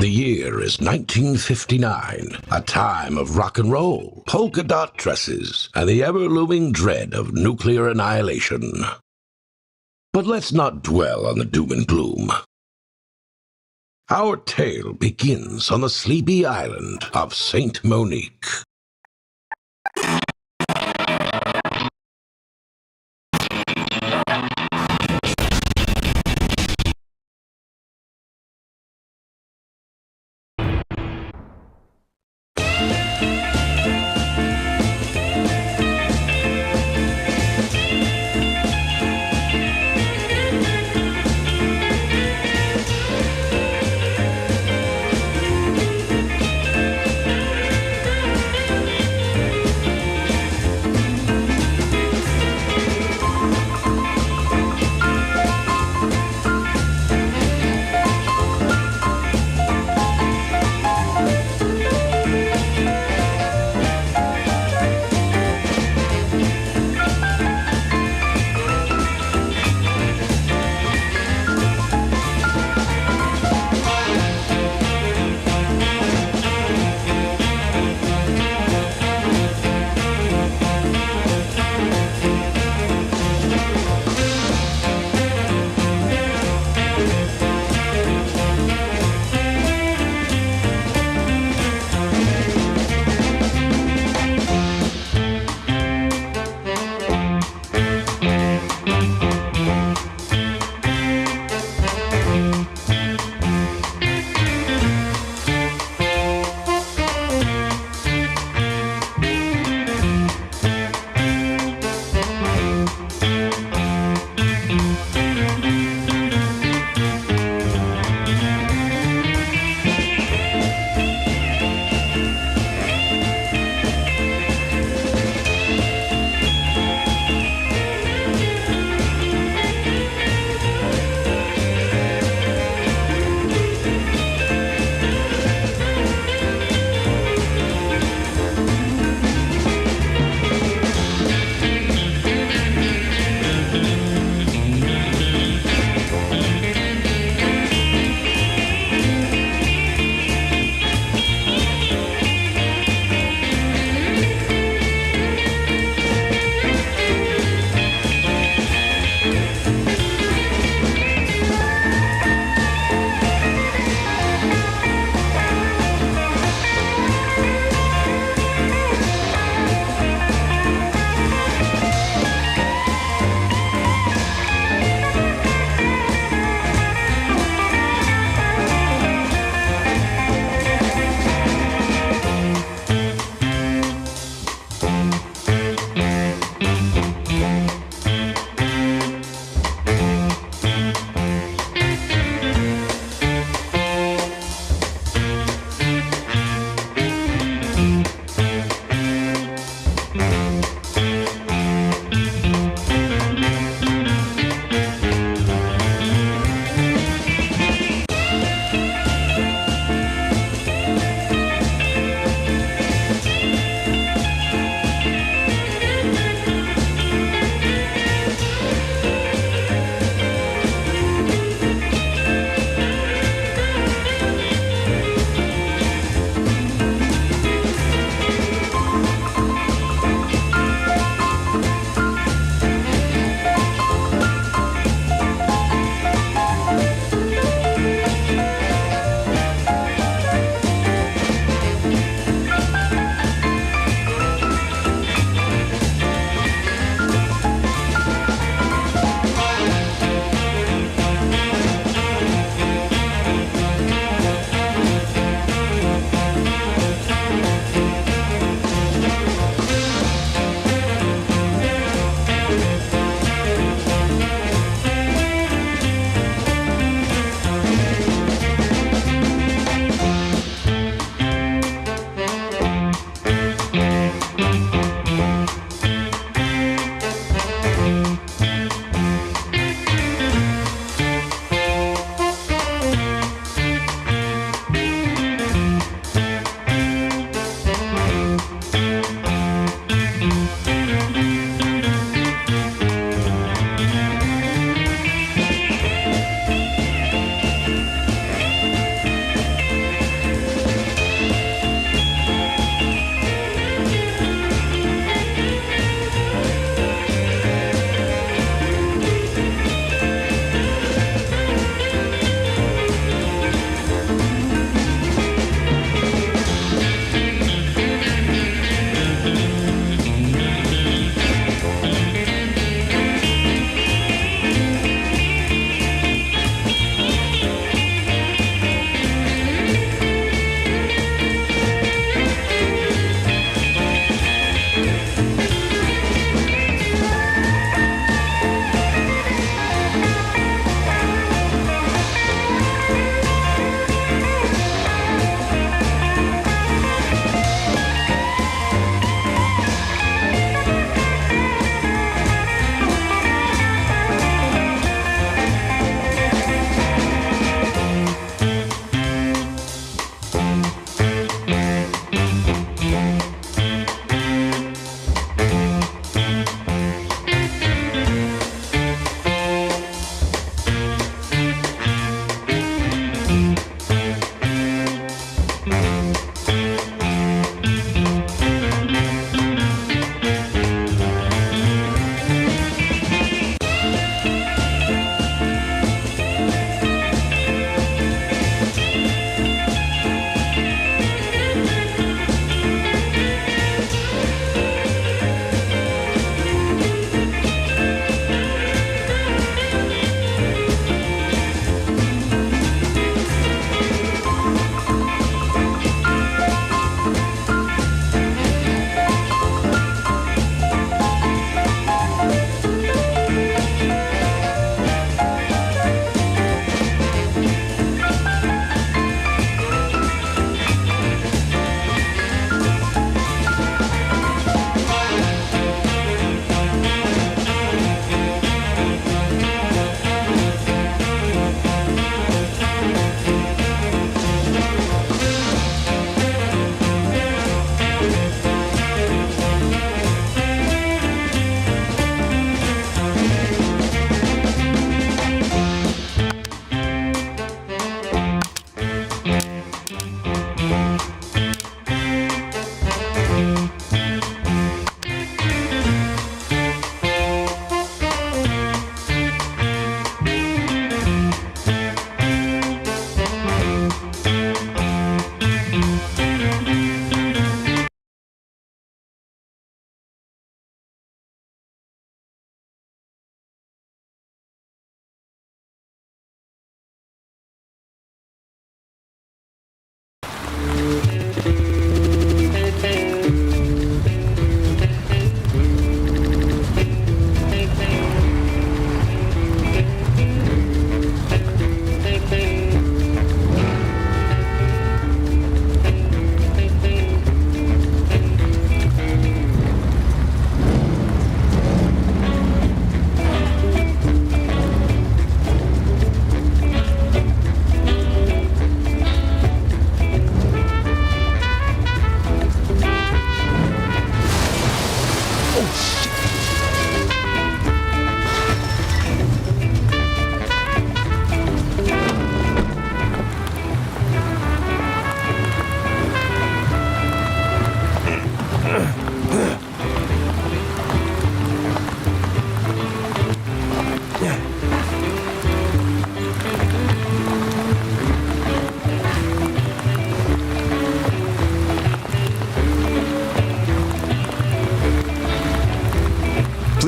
The year is 1959, a time of rock and roll, polka dot dresses, and the ever-looming dread of nuclear annihilation. But let's not dwell on the doom and gloom. Our tale begins on the sleepy island of Saint Monique.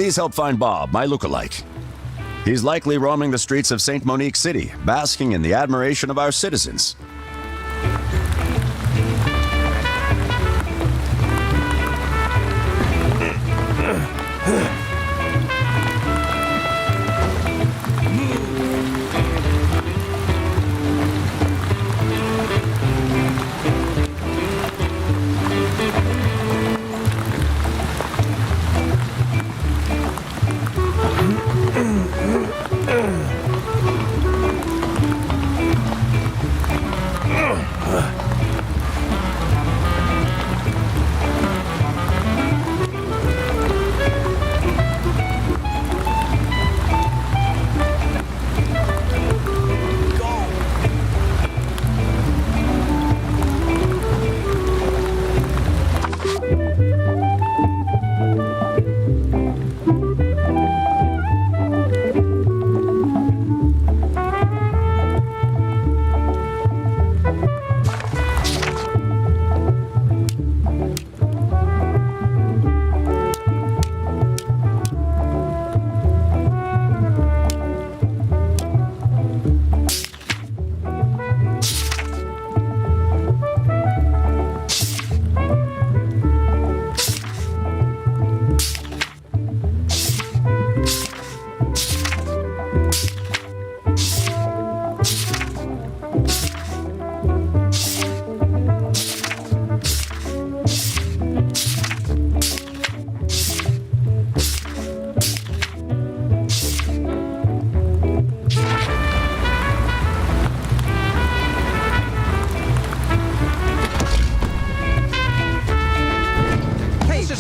Please help find Bob, my lookalike. He's likely roaming the streets of St. Monique City, basking in the admiration of our citizens.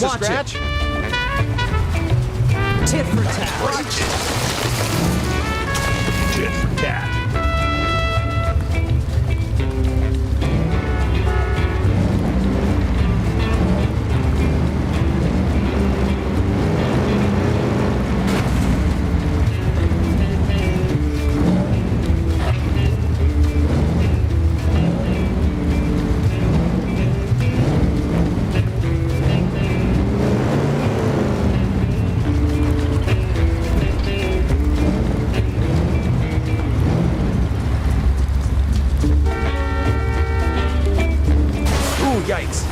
Watch scratch. Tit for tat. Right. Tit for tat. Yikes.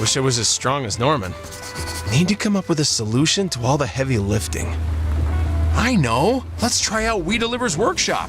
Wish I was as strong as Norman. Need to come up with a solution to all the heavy lifting. I know. Let's try out We Deliver's workshop.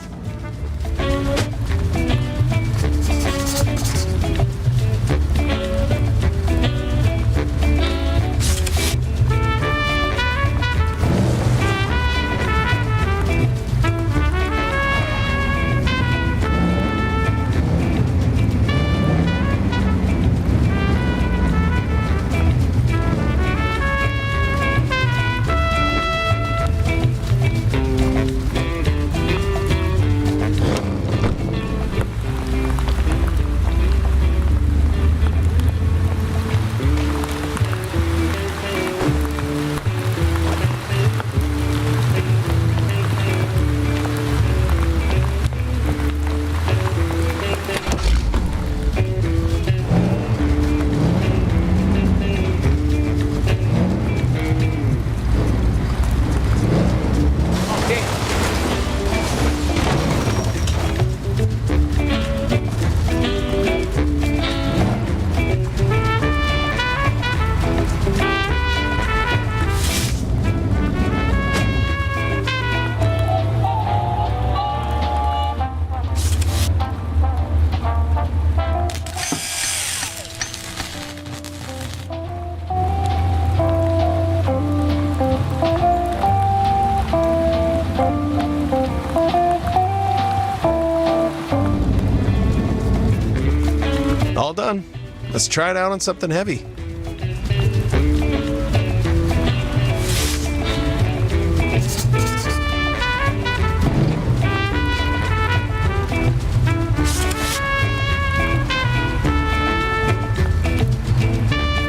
All done. Let's try it out on something heavy.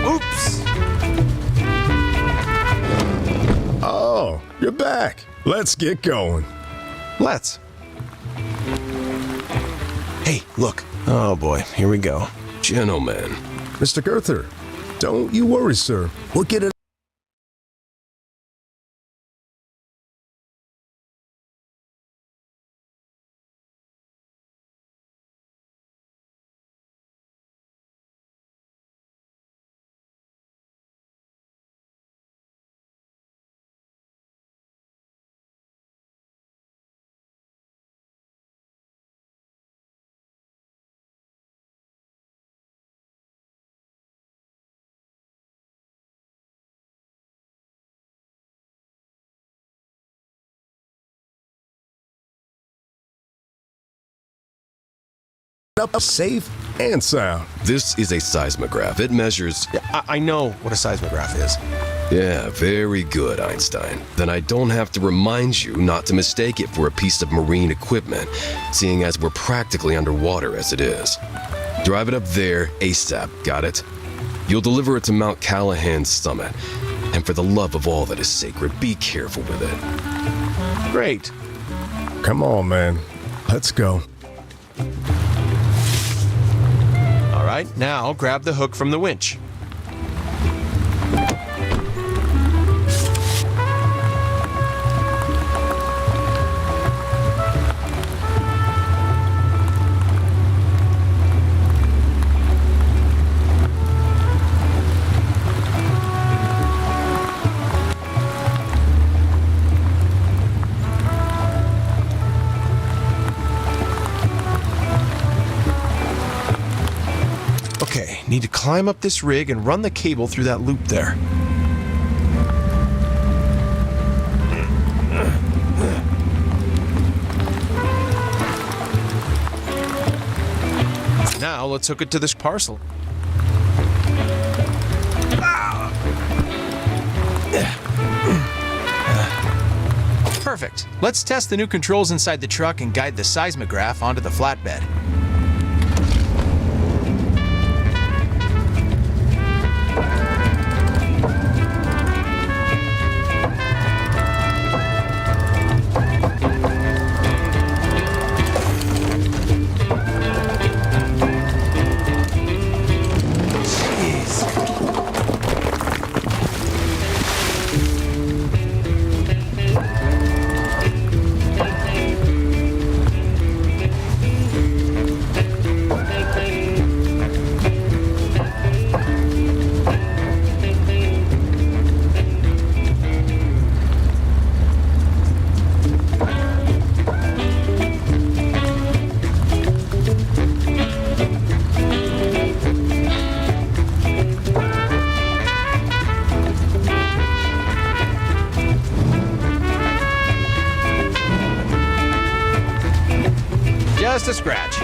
Oops. Oh, you're back. Let's get going. Let's. Hey, look. Oh boy, here we go. Gentlemen. Mr. Girther, don't you worry, sir. We'll get it. Up safe and sound. This is a seismograph. It measures... I know what a seismograph is. Yeah, very good, Einstein. Then I don't have to remind you not to mistake it for a piece of marine equipment, seeing as we're practically underwater as it is. Drive it up there ASAP, got it? You'll deliver it to Mount Callahan's summit. And for the love of all that is sacred, be careful with it. Great. Come on, man. Let's go. All right, now grab the hook from the winch. Okay, need to climb up this rig and run the cable through that loop there. Now let's hook it to this parcel. Perfect. Let's test the new controls inside the truck and guide the seismograph onto the flatbed. Just a scratch.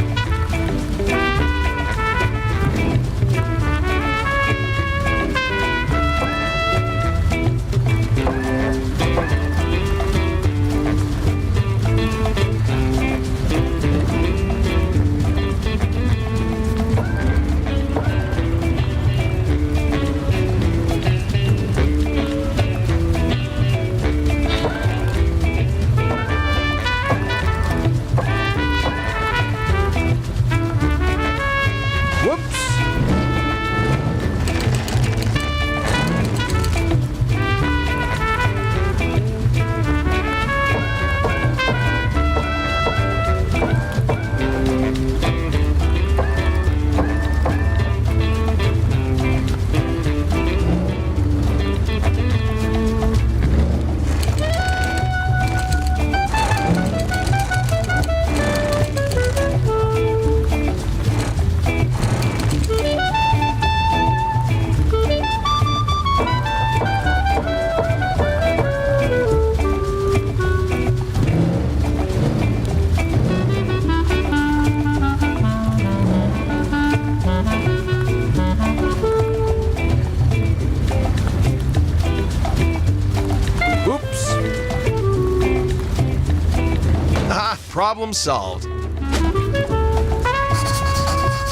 Problem solved. To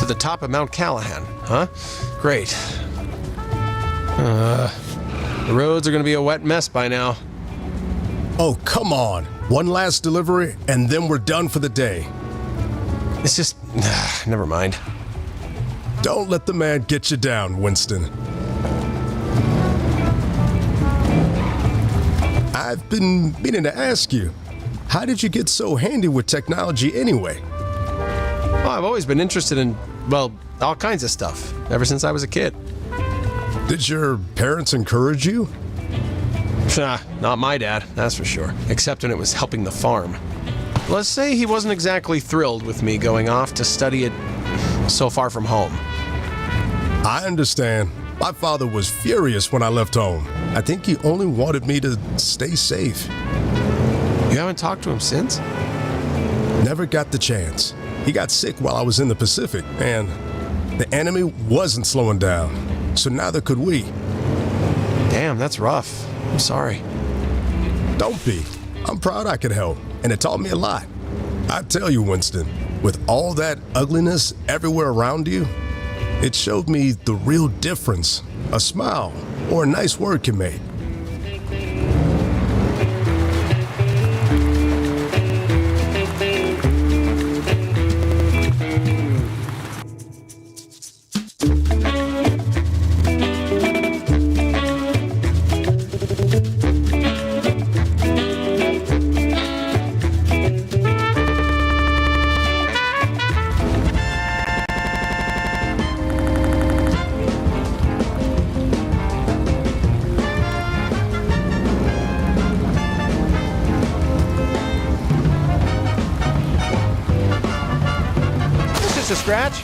the top of Mount Callahan, huh? Great. The roads are going to be a wet mess by now. Oh, come on. One last delivery, and then we're done for the day. It's just... never mind. Don't let the man get you down, Winston. I've been meaning to ask you, how did you get so handy with technology anyway? Well, I've always been interested in, well, all kinds of stuff, ever since I was a kid. Did your parents encourage you? Not my dad, that's for sure, except when it was helping the farm. Let's say he wasn't exactly thrilled with me going off to study it so far from home. I understand. My father was furious when I left home. I think he only wanted me to stay safe. You haven't talked to him since? Never got the chance. He got sick while I was in the Pacific, and the enemy wasn't slowing down, so neither could we. Damn, that's rough. I'm sorry. Don't be. I'm proud I could help, and it taught me a lot. I tell you, Winston, with all that ugliness everywhere around you, it showed me the real difference a smile or a nice word can make. A scratch?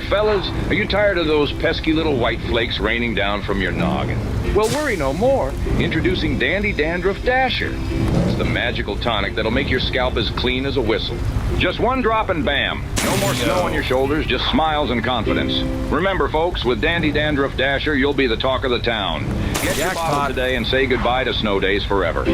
Fellas, are you tired of those pesky little white flakes raining down from your noggin? Well, worry no more. Introducing Dandy Dandruff Dasher. It's the magical tonic that'll make your scalp as clean as a whistle. Just one drop and bam. No more snow on your shoulders, just smiles and confidence. Remember, folks, with Dandy Dandruff Dasher, you'll be the talk of the town. Get your bottle today and say goodbye to snow days forever.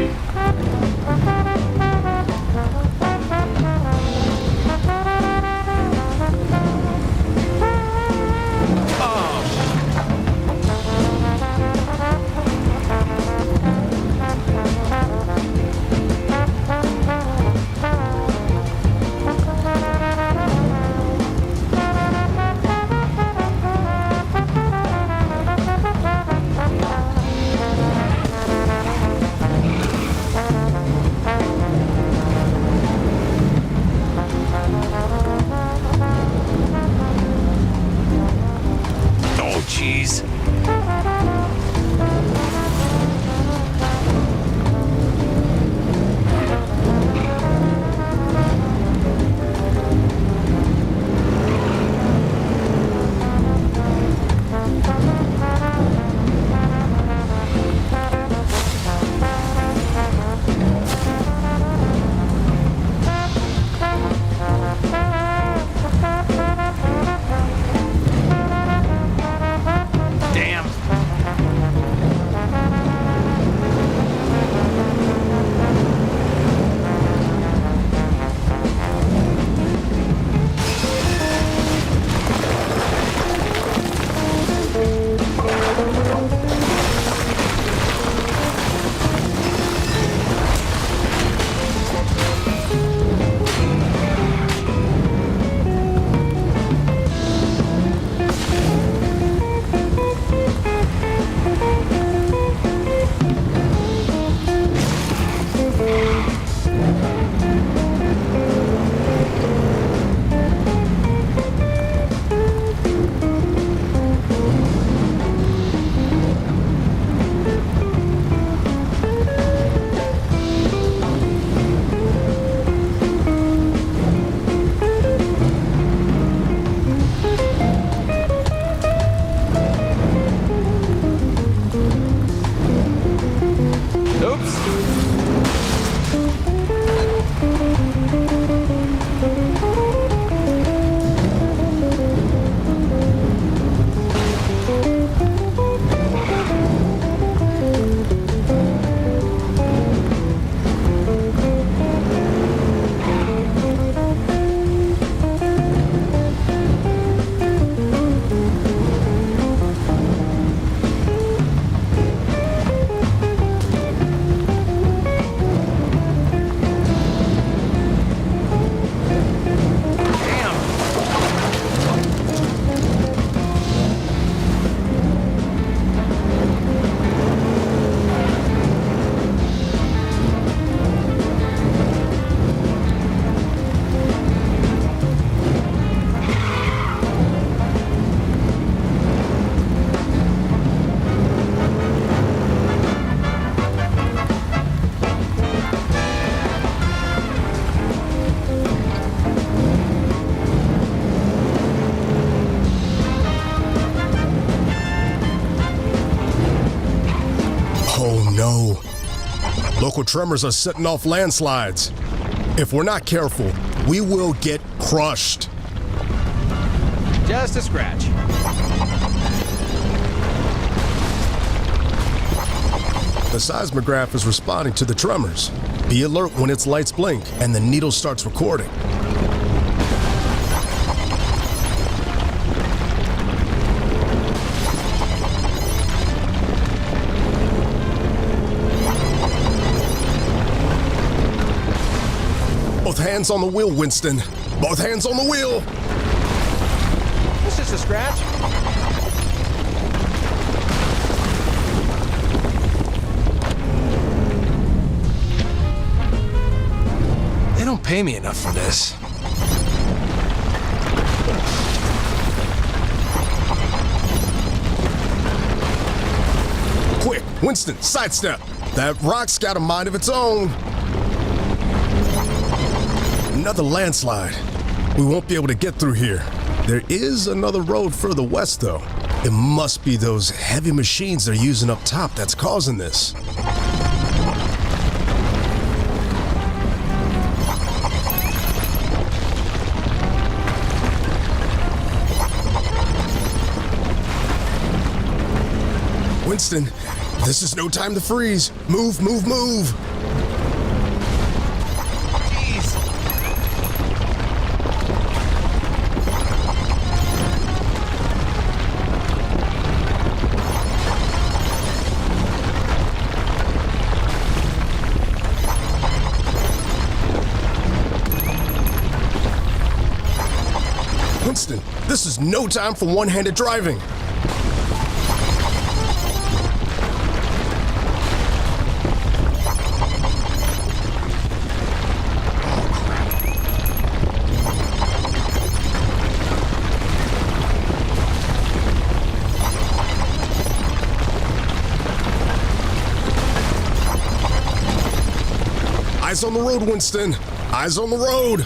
local tremors are setting off landslides. If we're not careful, we will get crushed. Just a scratch. The seismograph is responding to the tremors. Be alert when its lights blink and the needle starts recording. Both hands on the wheel, Winston. Both hands on the wheel. It's just a scratch. They don't pay me enough for this. Quick, Winston, sidestep. That rock's got a mind of its own. Another landslide. We won't be able to get through here. There is another road further west, though. It must be those heavy machines they're using up top that's causing this. Winston, this is no time to freeze. Move, move, move. Winston, this is no time for one-handed driving. Eyes on the road, Winston. Eyes on the road.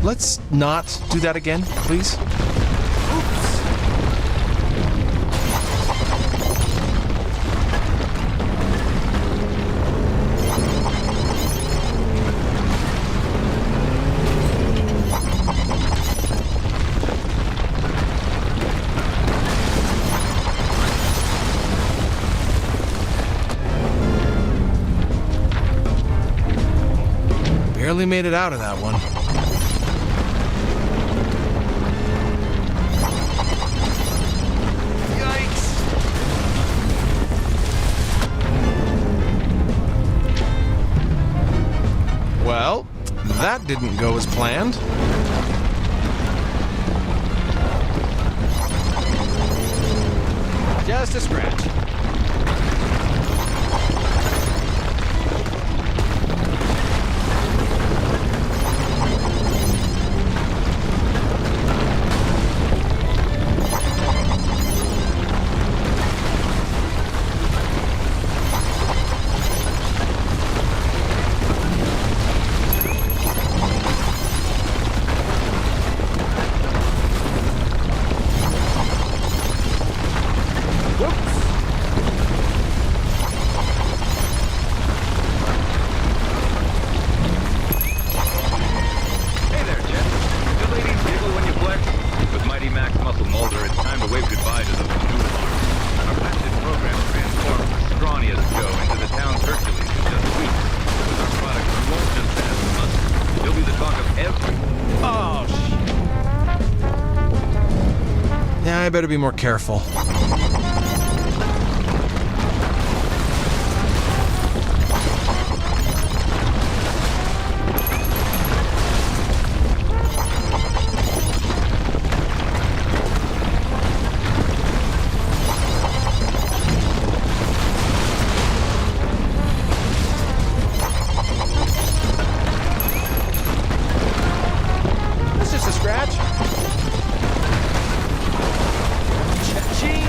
Let's not do that again, please. Barely made it out of that one. Well, that didn't go as planned. Just a scratch. I better be more careful. That's just a scratch. Cha-ching.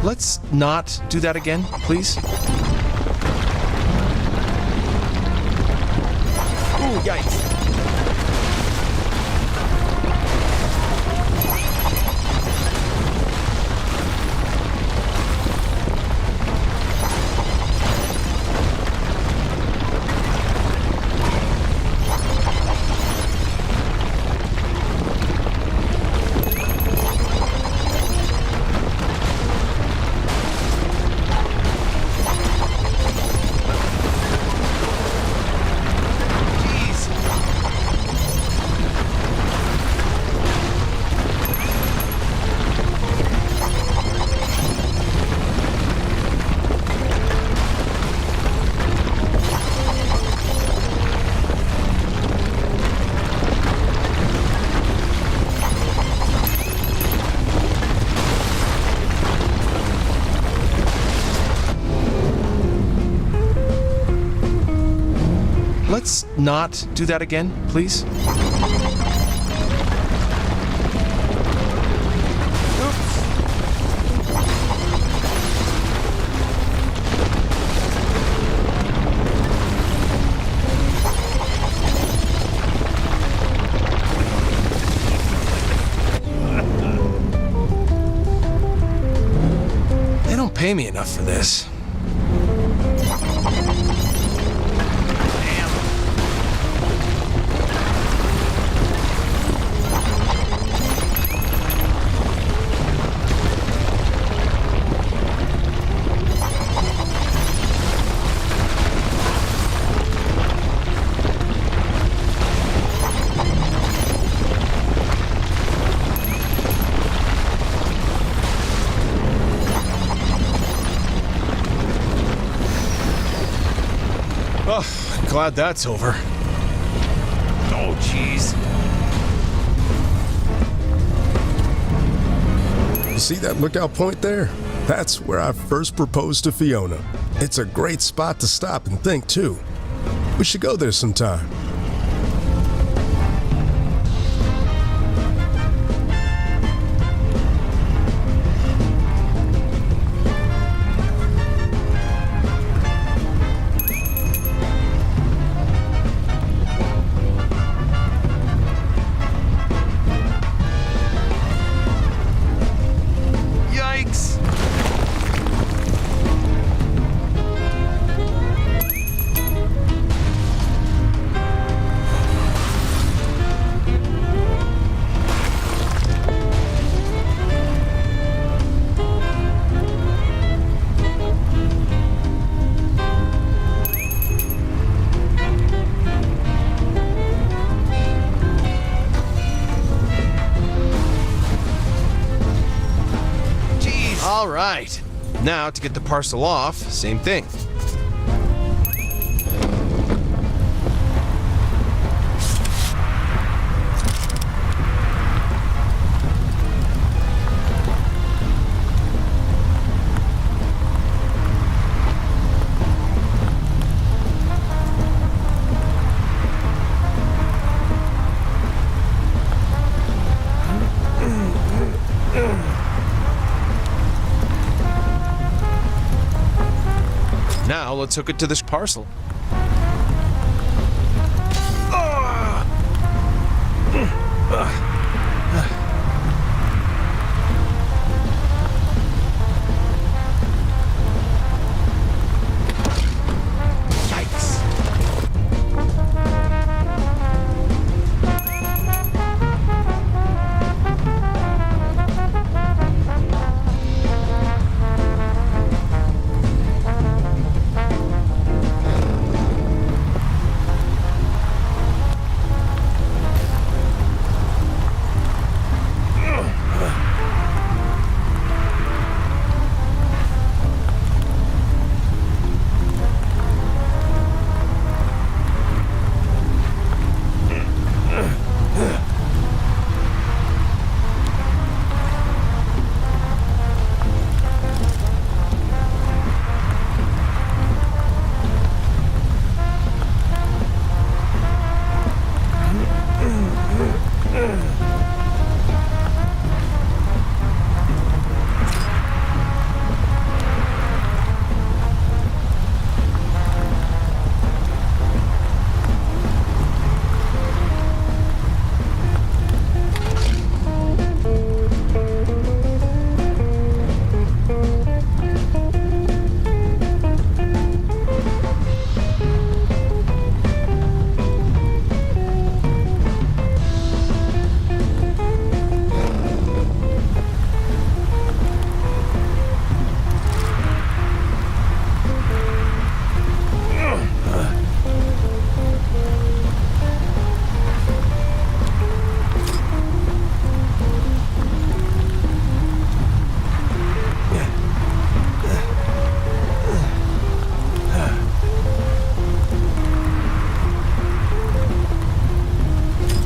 Let's not do that again, please. Ooh, yikes. Let's not do that again, please. They don't pay me enough for this. Oh, glad that's over. Oh, jeez. You see that lookout point there? That's where I first proposed to Fiona. It's a great spot to stop and think, too. We should go there sometime. Yikes! All right. Now to get the parcel off, same thing. Now let's hook it to this parcel.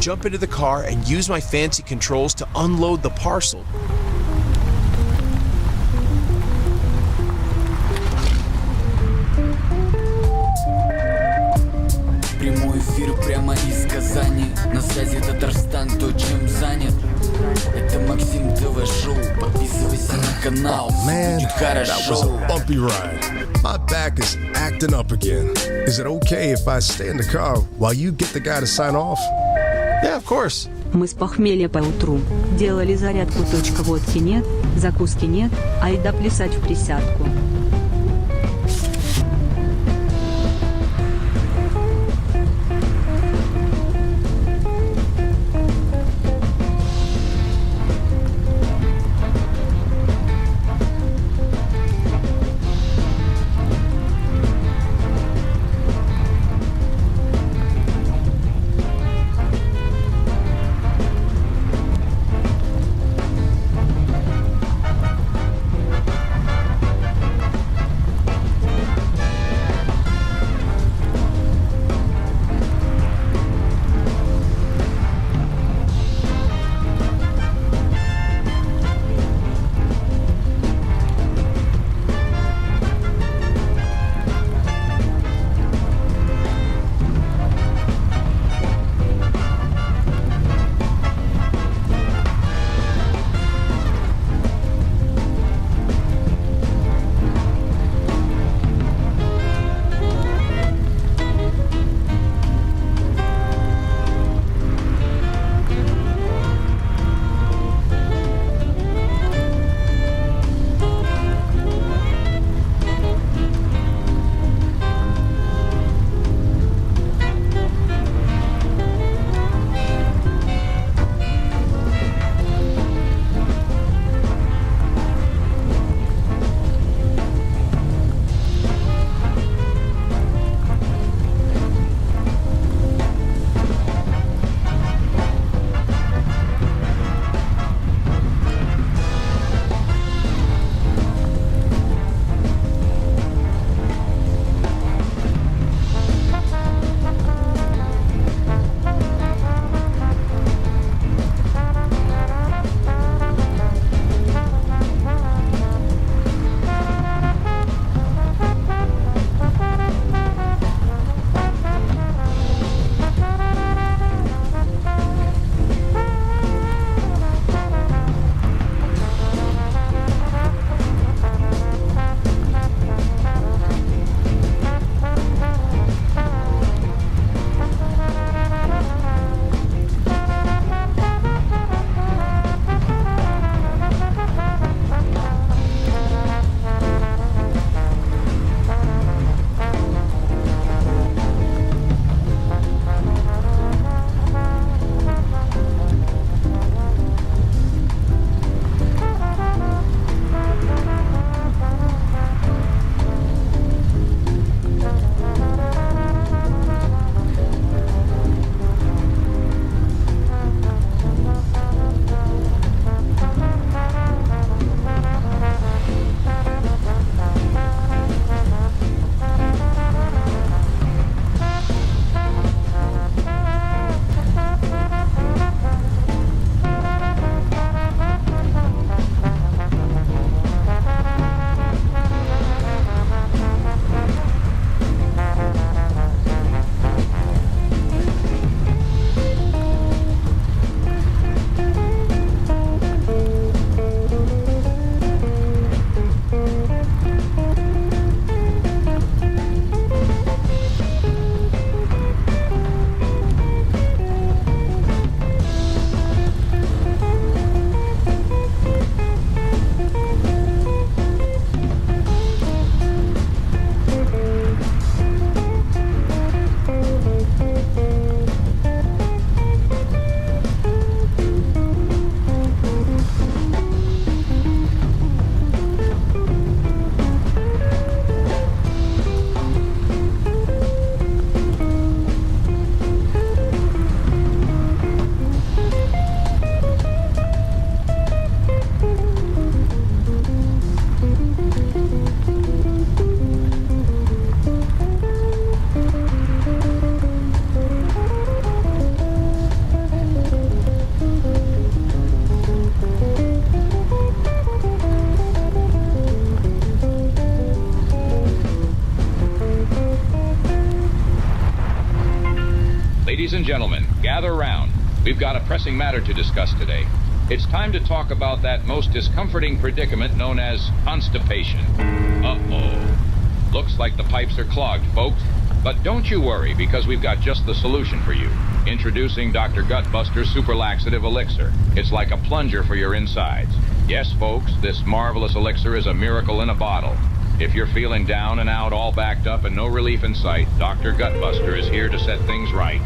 jump into the car and use my fancy controls to unload the parcel. Прямой эфир прямо из Казани. На связи Татарстан, то чем занят. Это Максим ТВ-шоу. Подписывайся на канал. Man, Будет that was a хорошо. bumpy ride. My back is acting up again. Is it okay if I stay in the car while you get the guy to sign off? Yeah, of course. Мы с похмелья по утру. Делали зарядку. Водки нет, закуски нет, айда плясать в присядку. Ladies and gentlemen, gather round. We've got a pressing matter to discuss today. It's time to talk about that most discomforting predicament known as constipation. Uh-oh. Looks like the pipes are clogged, folks. But don't you worry, because we've got just the solution for you. Introducing Dr. Gutbuster's Super Laxative Elixir. It's like a plunger for your insides. Yes, folks, this marvelous elixir is a miracle in a bottle. If you're feeling down and out, all backed up, and no relief in sight, Dr. Gutbuster is here to set things right.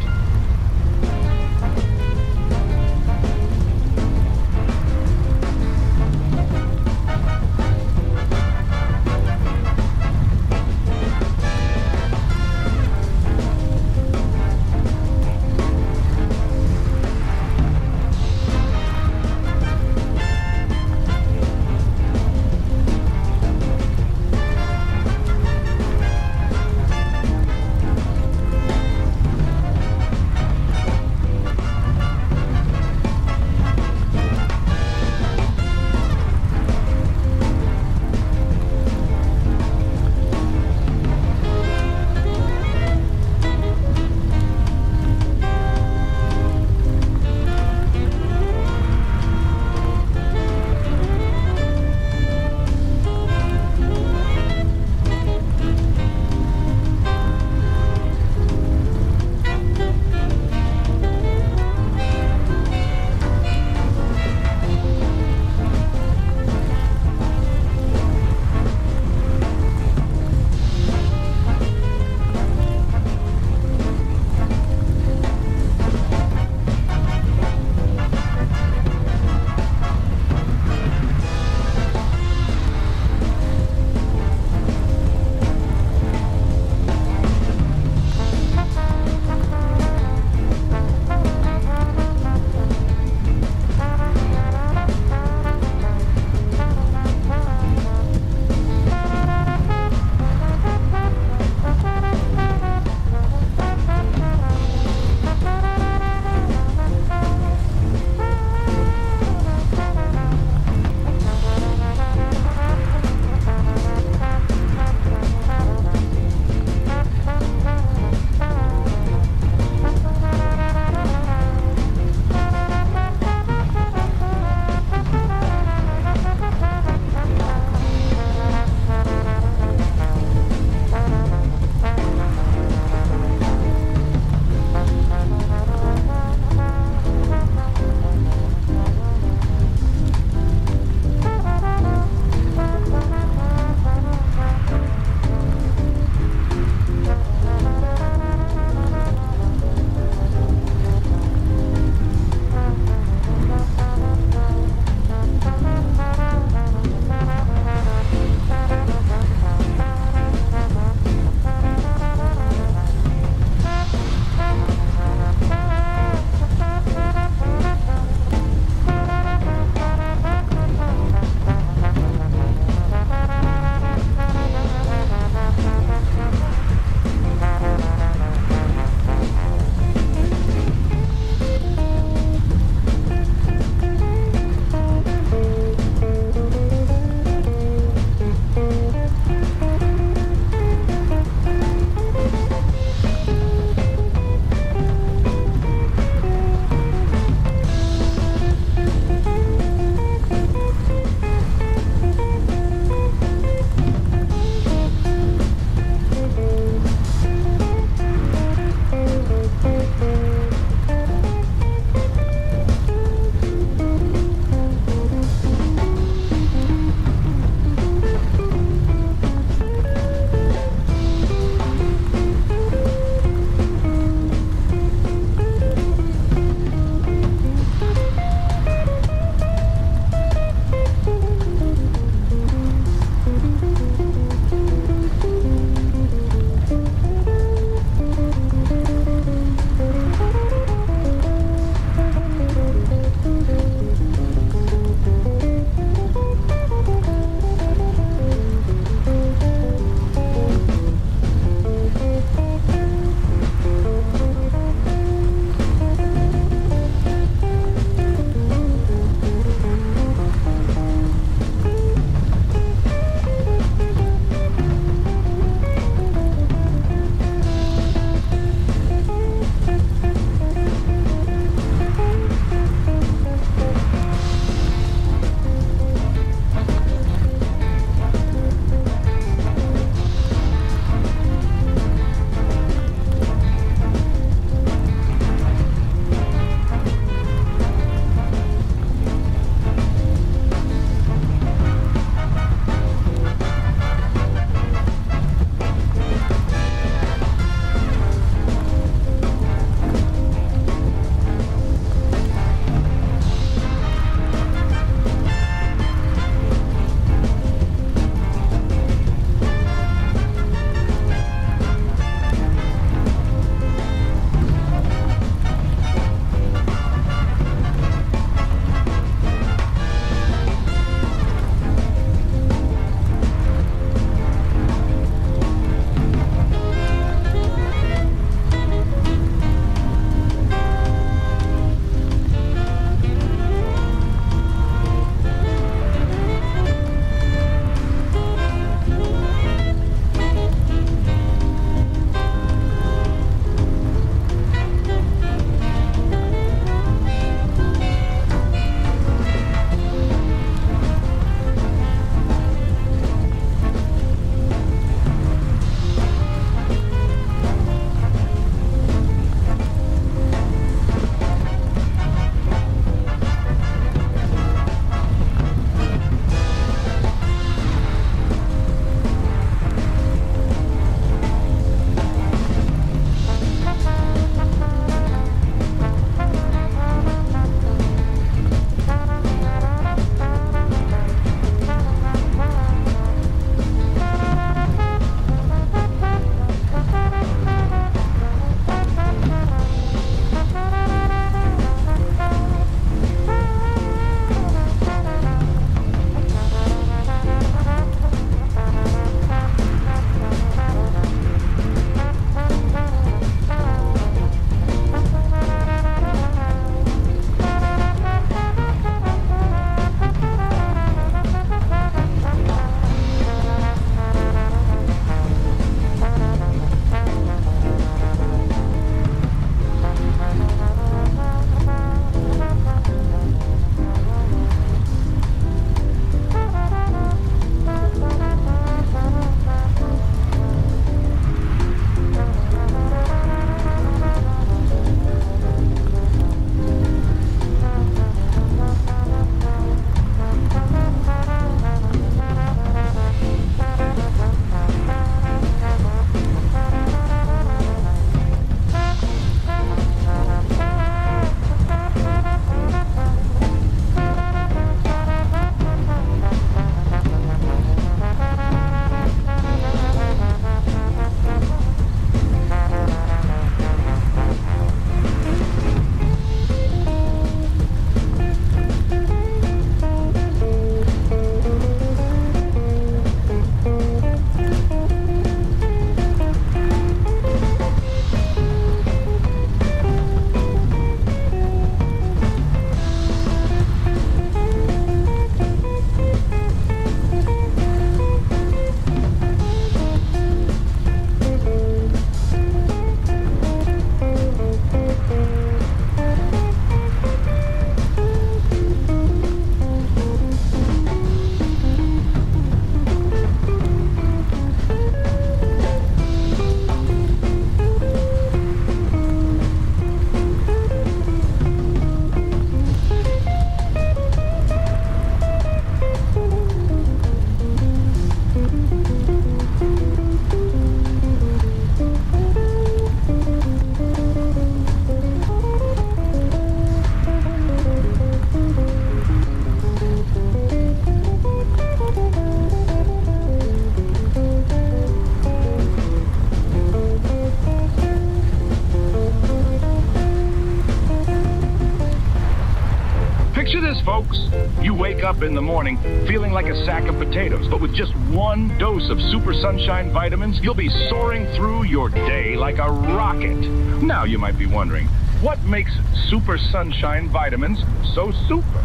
folks. You wake up in the morning feeling like a sack of potatoes, but with just one dose of Super Sunshine vitamins, you'll be soaring through your day like a rocket. Now you might be wondering, what makes Super Sunshine vitamins so super?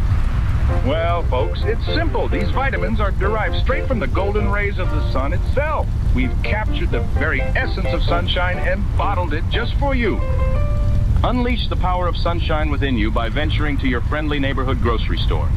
Well, folks, it's simple. These vitamins are derived straight from the golden rays of the sun itself. We've captured the very essence of sunshine and bottled it just for you. Unleash the power of sunshine within you by venturing to your friendly neighborhood grocery store.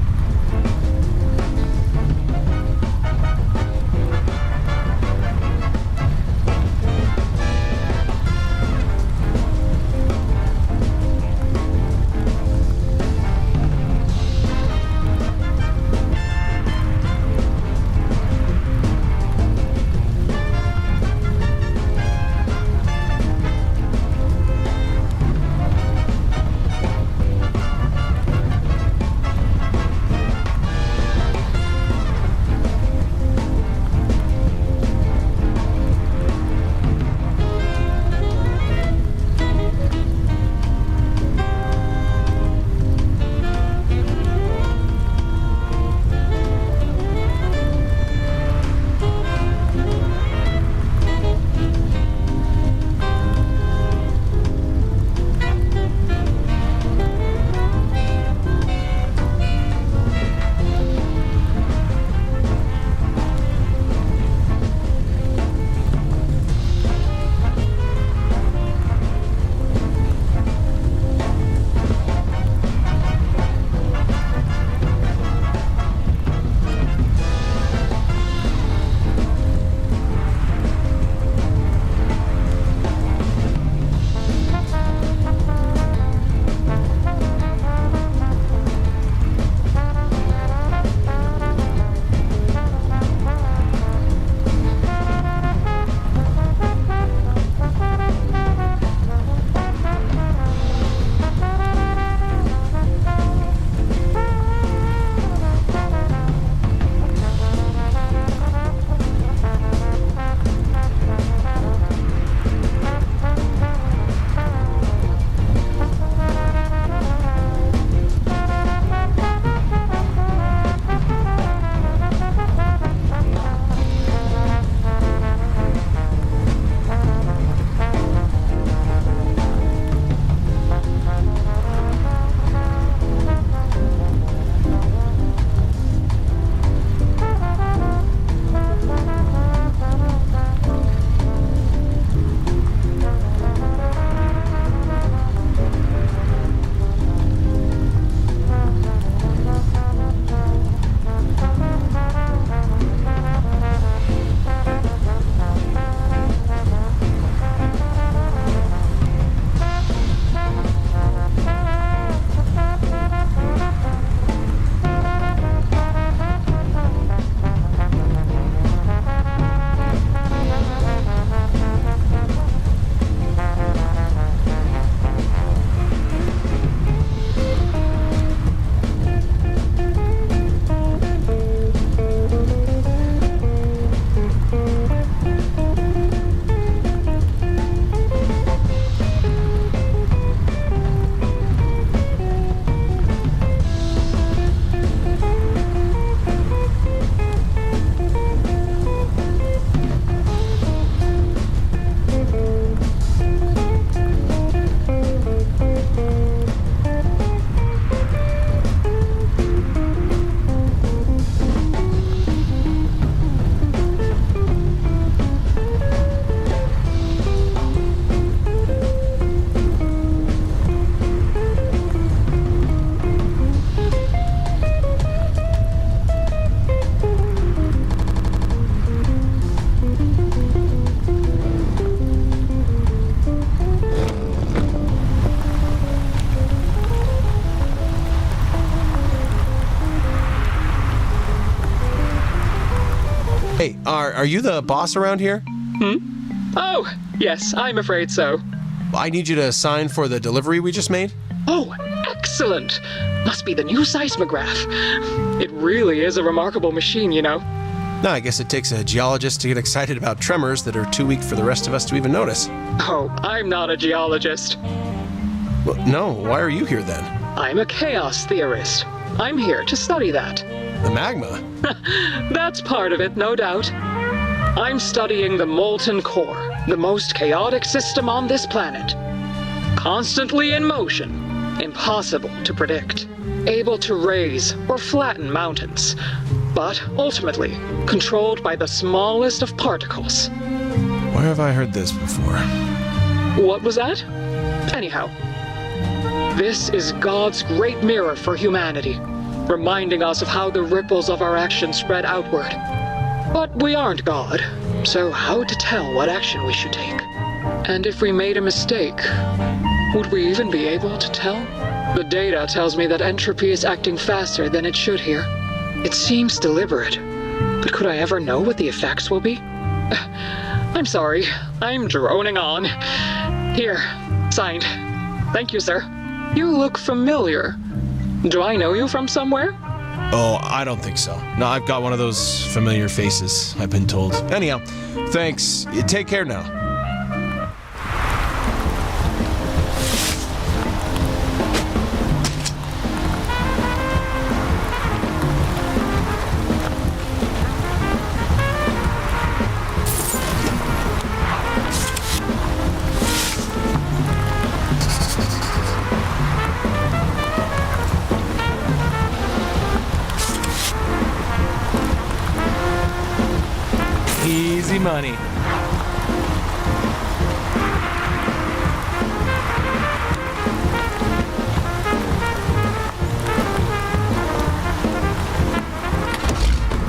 Hey, are you the boss around here? Oh, yes, I'm afraid so. I need you to sign for the delivery we just made. Oh, excellent! Must be the new seismograph. It really is a remarkable machine, you know. No, I guess it takes a geologist to get excited about tremors that are too weak for the rest of us to even notice. Oh, I'm not a geologist. Well, no, why are you here then? I'm a chaos theorist. I'm here to study that. The magma? That's part of it, no doubt. I'm studying the molten core, the most chaotic system on this planet. Constantly in motion, impossible to predict. Able to raise or flatten mountains, but ultimately controlled by the smallest of particles. Where have I heard this before? What was that? Anyhow, this is God's great mirror for humanity, reminding us of how the ripples of our actions spread outward. But we aren't God, so how to tell what action we should take? And if we made a mistake, would we even be able to tell? The data tells me that entropy is acting faster than it should here. It seems deliberate, but could I ever know what the effects will be? I'm sorry, I'm droning on. Here, signed. Thank you, sir. You look familiar. Do I know you from somewhere? Oh, I don't think so. No, I've got one of those familiar faces, I've been told. Anyhow, thanks. Take care now. Easy money.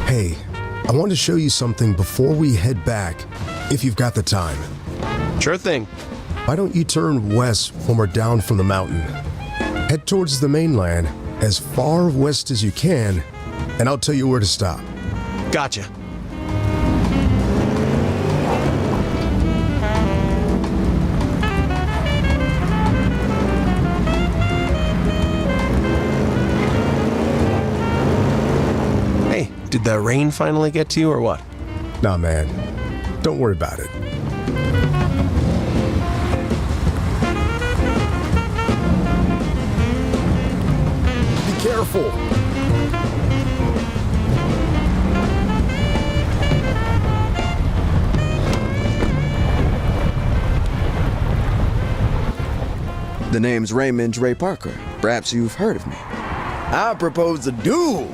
Hey, I want to show you something before we head back, if you've got the time. Sure thing. Why don't you turn west when we're down from the mountain? Head towards the mainland as far west as you can, and I'll tell you where to stop. Gotcha. Did the rain finally get to you, or what? Nah, man. Don't worry about it. Be careful. The name's Raymond Ray Parker. Perhaps you've heard of me. I propose a duel.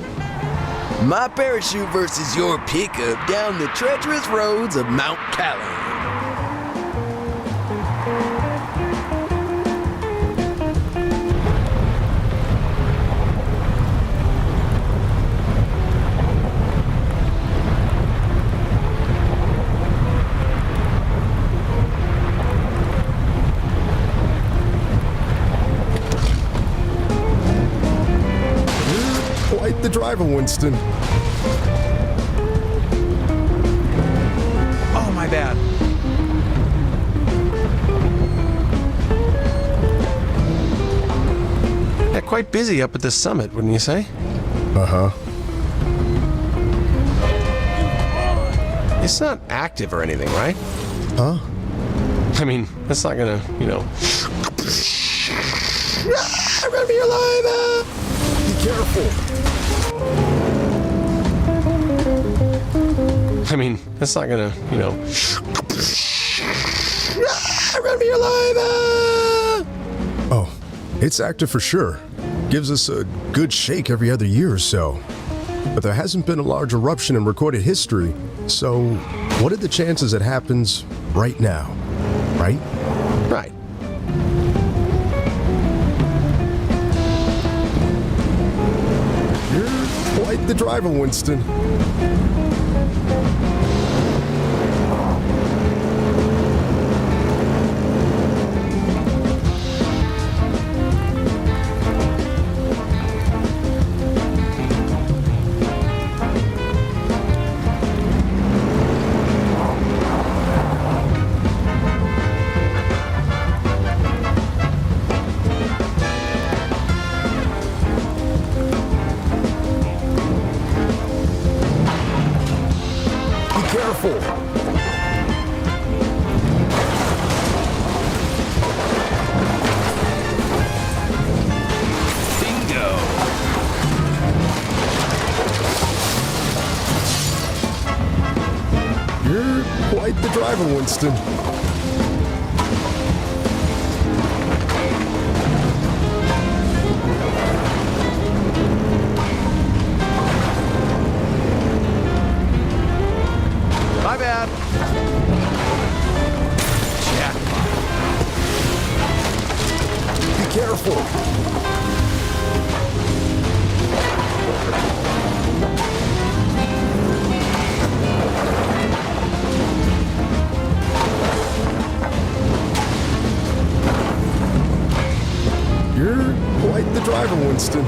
My parachute versus your pickup down the treacherous roads of Mount Callahan. Quite the driver, Winston. Oh, my bad. Yeah, quite busy up at the summit, wouldn't you say? Uh-huh. It's not active or anything, right? Huh? I mean, that's not gonna, I'm gonna be alive! Be careful. I mean, that's not gonna, I'm gonna be alive! Oh, it's active for sure. Gives us a good shake every other year or so. But there hasn't been a large eruption in recorded history, so what are the chances it happens right now? Right? Right. You're quite the driver, Winston. driver, Winston. My bad. Be careful. You're quite the driver, Winston.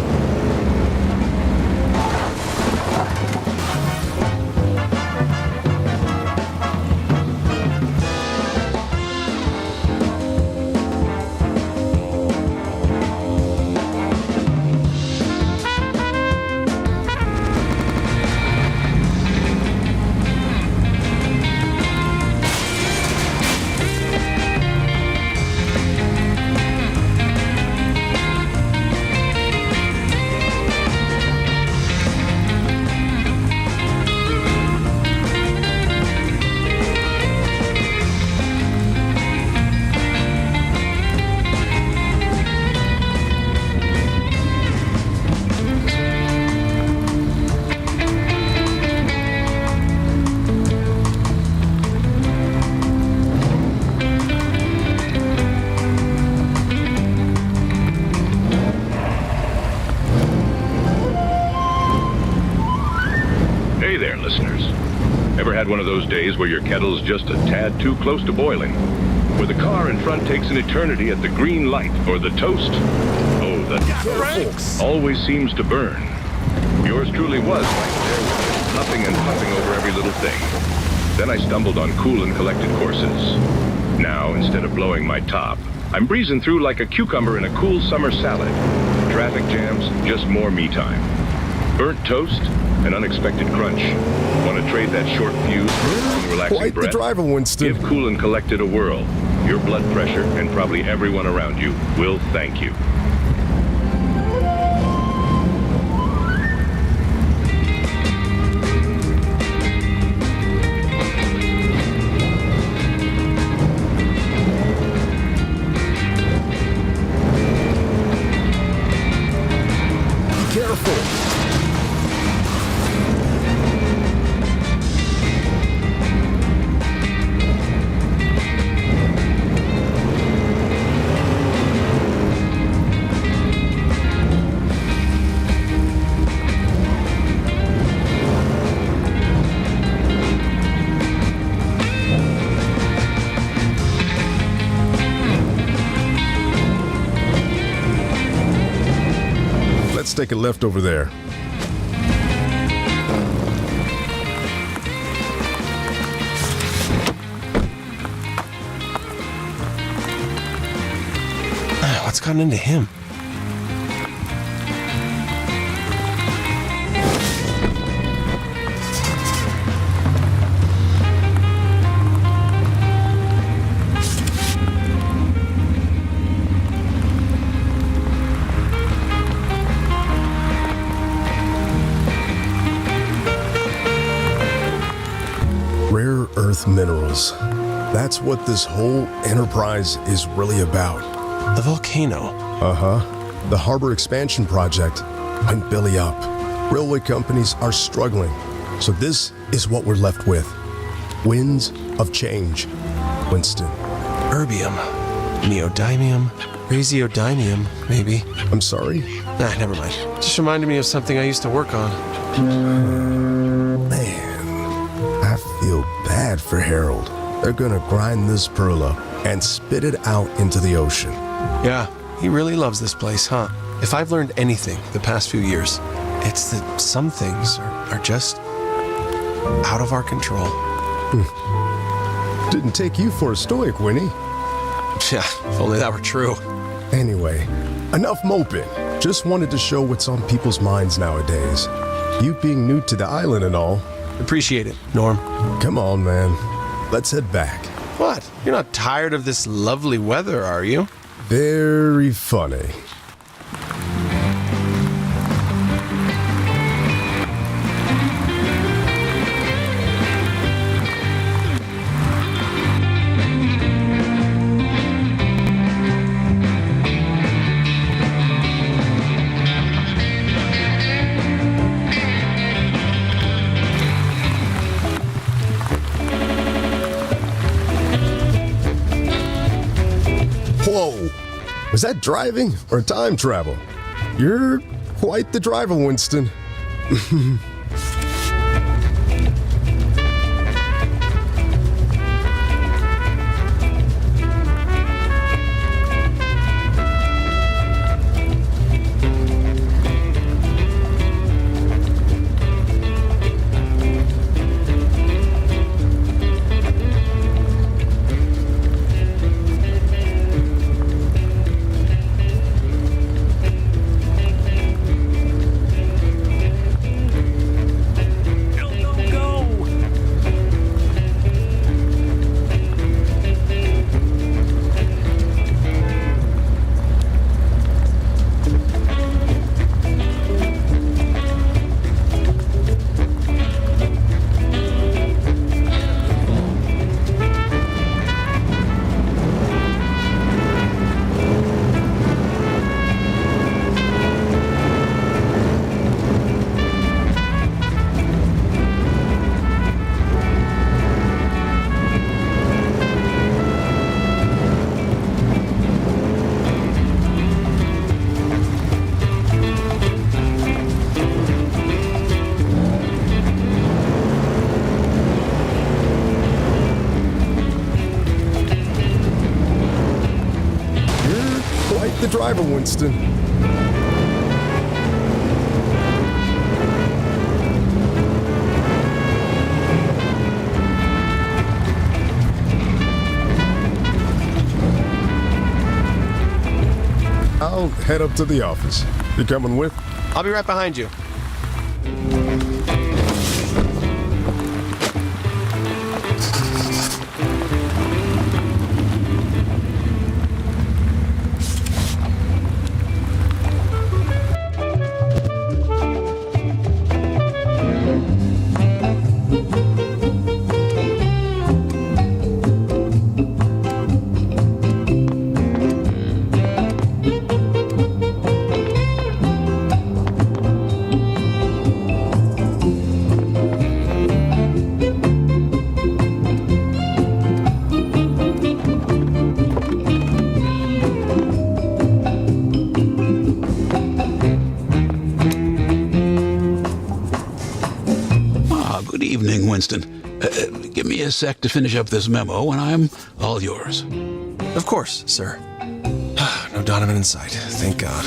Hey there, listeners. Ever had one of those days where your kettle's just a tad too close to boiling? Where the car in front takes an eternity at the green light or the toast? Oh, the brakes always seems to burn. Yours truly was right there, puffing and puffing over every little thing. Then I stumbled on cool and collected courses. Now, instead of blowing my top, I'm breezing through like a cucumber in a cool summer salad. Traffic jams, just more me time. Burnt toast, an unexpected crunch. Want to trade that short fuse for a relaxing Quite breath? the driver, Winston. Give Cool and Collected a whirl. Your blood pressure, and probably everyone around you, will thank you. Be careful. Let's take a left over there. What's gotten into him? Rare earth minerals. That's what this whole enterprise is really about. The volcano. The harbor expansion project went belly up. Railway companies are struggling. So this is what we're left with. Winds of change. Winston. Erbium. Neodymium. Praseodymium, maybe. I'm sorry? Nah, never mind. Just reminded me of something I used to work on. Man, I feel bad for Harold. They're gonna grind this pearl up and spit it out into the ocean. Yeah, he really loves this place, huh? If I've learned anything the past few years, it's that some things are just out of our control. Didn't take you for a stoic, Winnie. Yeah, if only that were true. Anyway, enough moping. Just wanted to show what's on people's minds nowadays. You being new to the island and all. Appreciate it, Norm. Come on, man. Let's head back. What? You're not tired of this lovely weather, are you? Very funny. Was that driving or time travel? You're quite the driver, Winston. The driver, Winston. I'll head up to the office. You coming with? I'll be right behind you. Good evening, Winston. Give me a sec to finish up this memo, and I'm all yours. Of course, sir. No Donovan in sight. Thank God.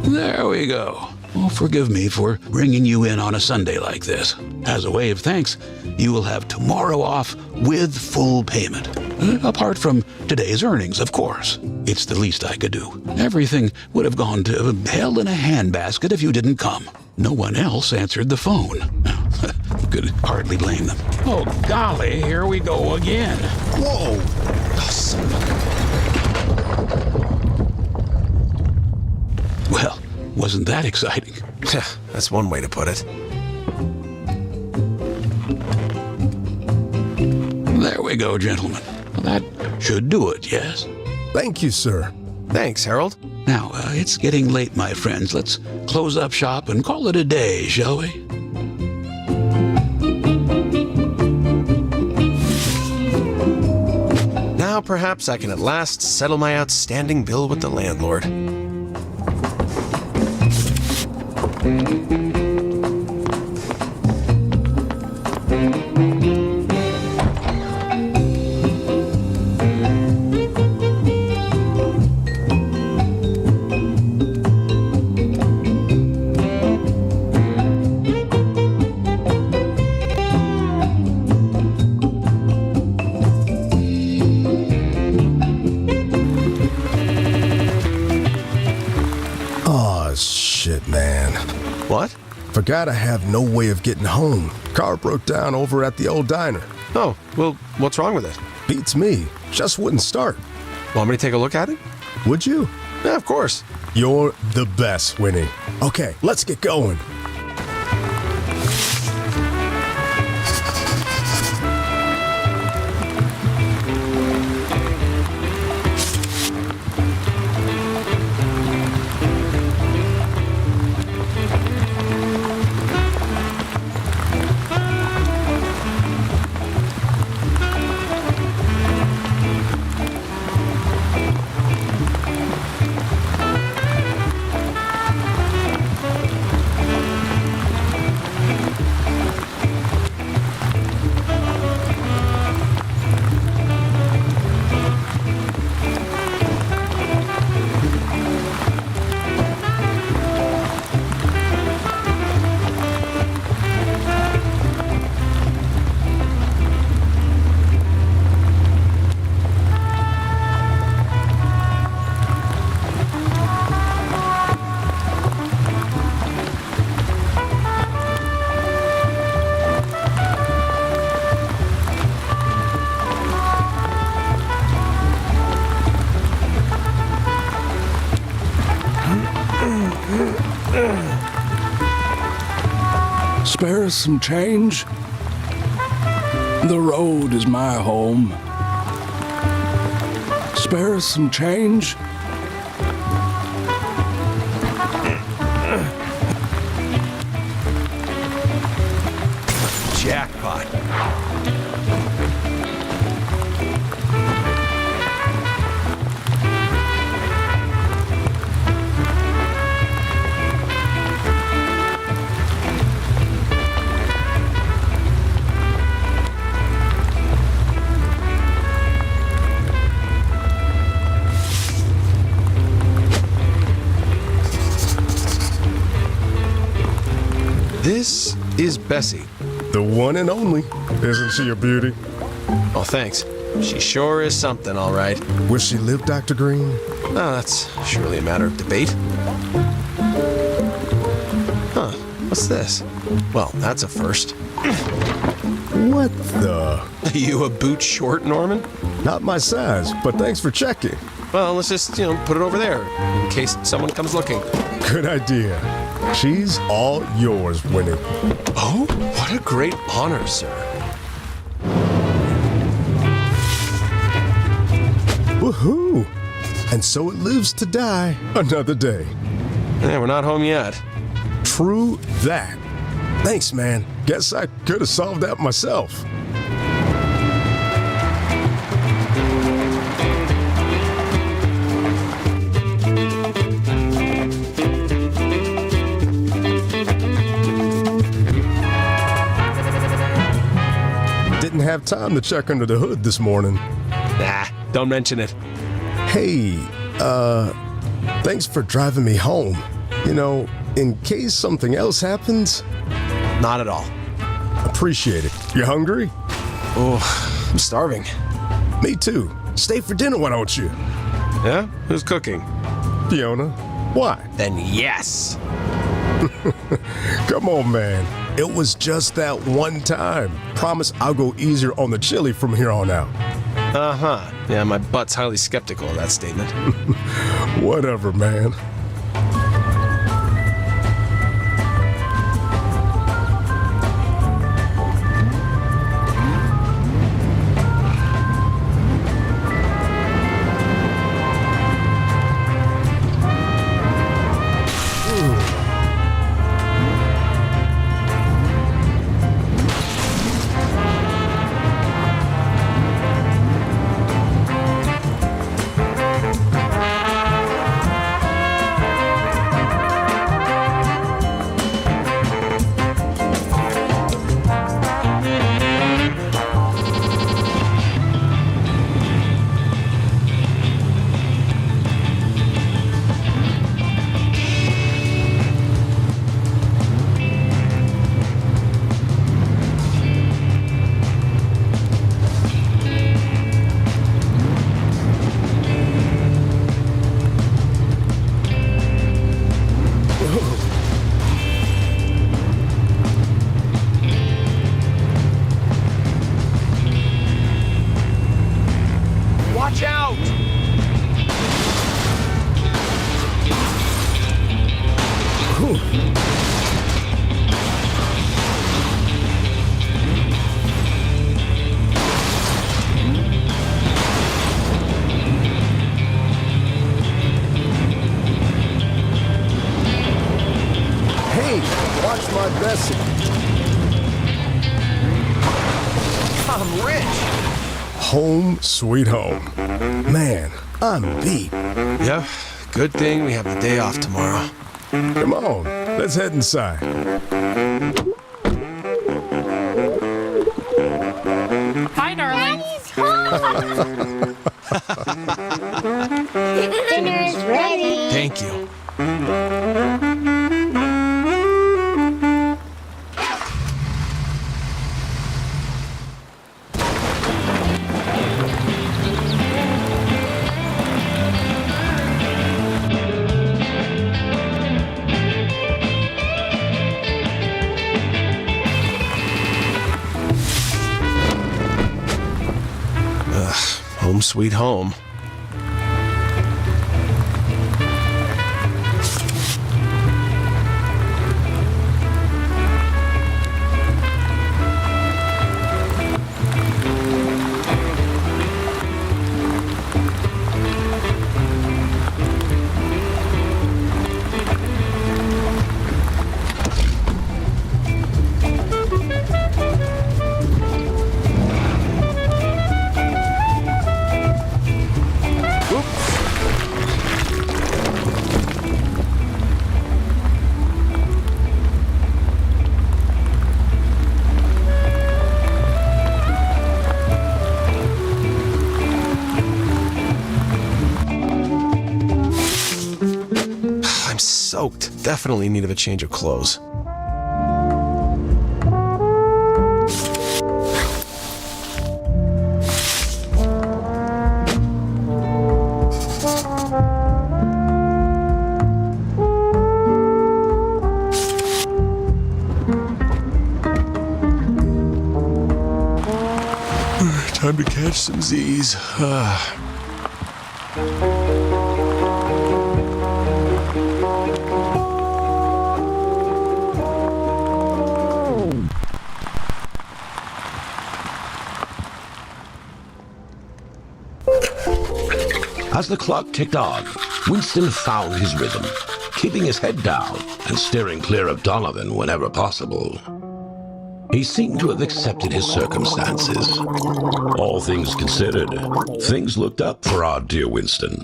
There we go. Oh, forgive me for bringing you in on a Sunday like this. As a way of thanks, you will have tomorrow off with full payment. Apart from today's earnings, of course. It's the least I could do. Everything would have gone to hell in a handbasket if you didn't come. No one else answered the phone. Could hardly blame them. Oh, golly, here we go again. Whoa! Well, wasn't that exciting? That's one way to put it. There we go, gentlemen. That should do it, yes? Thank you, sir. Thanks, Harold. Now, it's getting late, my friends. Let's close up shop and call it a day, shall we? Now perhaps I can at last settle my outstanding bill with the landlord. Shit, man. What? Forgot I have no way of getting home. Car broke down over at the old diner. Oh, well, what's wrong with it? Beats me. Just wouldn't start. Want me to take a look at it? Would you? Yeah, of course. You're the best, Winnie. Okay, let's get going. Spare us some change? The road is my home. Spare us some change? Jackpot. This is Bessie. The one and only. Isn't she a beauty? Oh, thanks. She sure is something, all right. Where she live, Dr. Green? Oh, that's surely a matter of debate. Huh, what's this? Well, that's a first. What the? Are you a boot short, Norman? Not my size, but thanks for checking. Well, let's just, put it over there in case someone comes looking. Good idea. She's all yours, Winnie. Oh, what a great honor, sir. Woohoo! And so it lives to die another day. Yeah, we're not home yet. True that. Thanks, man. Guess I could have solved that myself. Didn't have time to check under the hood this morning. Nah, don't mention it. Hey, thanks for driving me home. In case something else happens. Not at all. Appreciate it. You hungry? Oh, I'm starving. Me too. Stay for dinner, why don't you? Yeah? Who's cooking? Fiona. Why? Then yes. Come on, man. It was just that one time. Promise I'll go easier on the chili from here on out. Uh-huh. Yeah, my butt's highly skeptical of that statement. Whatever, man. Watch out! Hey, watch my Bessie. I'm rich. Home sweet home. Man, I'm beat. Yeah, good thing we have the day off tomorrow. Come on, let's head inside. Hi, darling. Daddy's home. Dinner's ready. Thank you. Home sweet home. soaked. Definitely in need of a change of clothes. Time to catch some Z's. As the clock ticked on, Winston found his rhythm, keeping his head down and steering clear of Donovan whenever possible. He seemed to have accepted his circumstances. All things considered, things looked up for our dear Winston.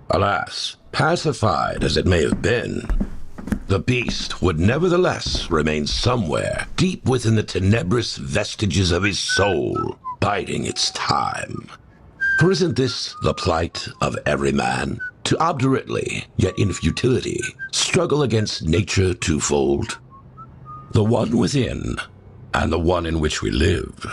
Alas, pacified as it may have been, the beast would nevertheless remain somewhere deep within the tenebrous vestiges of his soul, biding its time. For isn't this the plight of every man, to obdurately, yet in futility, struggle against nature twofold? The one within, and the one in which we live.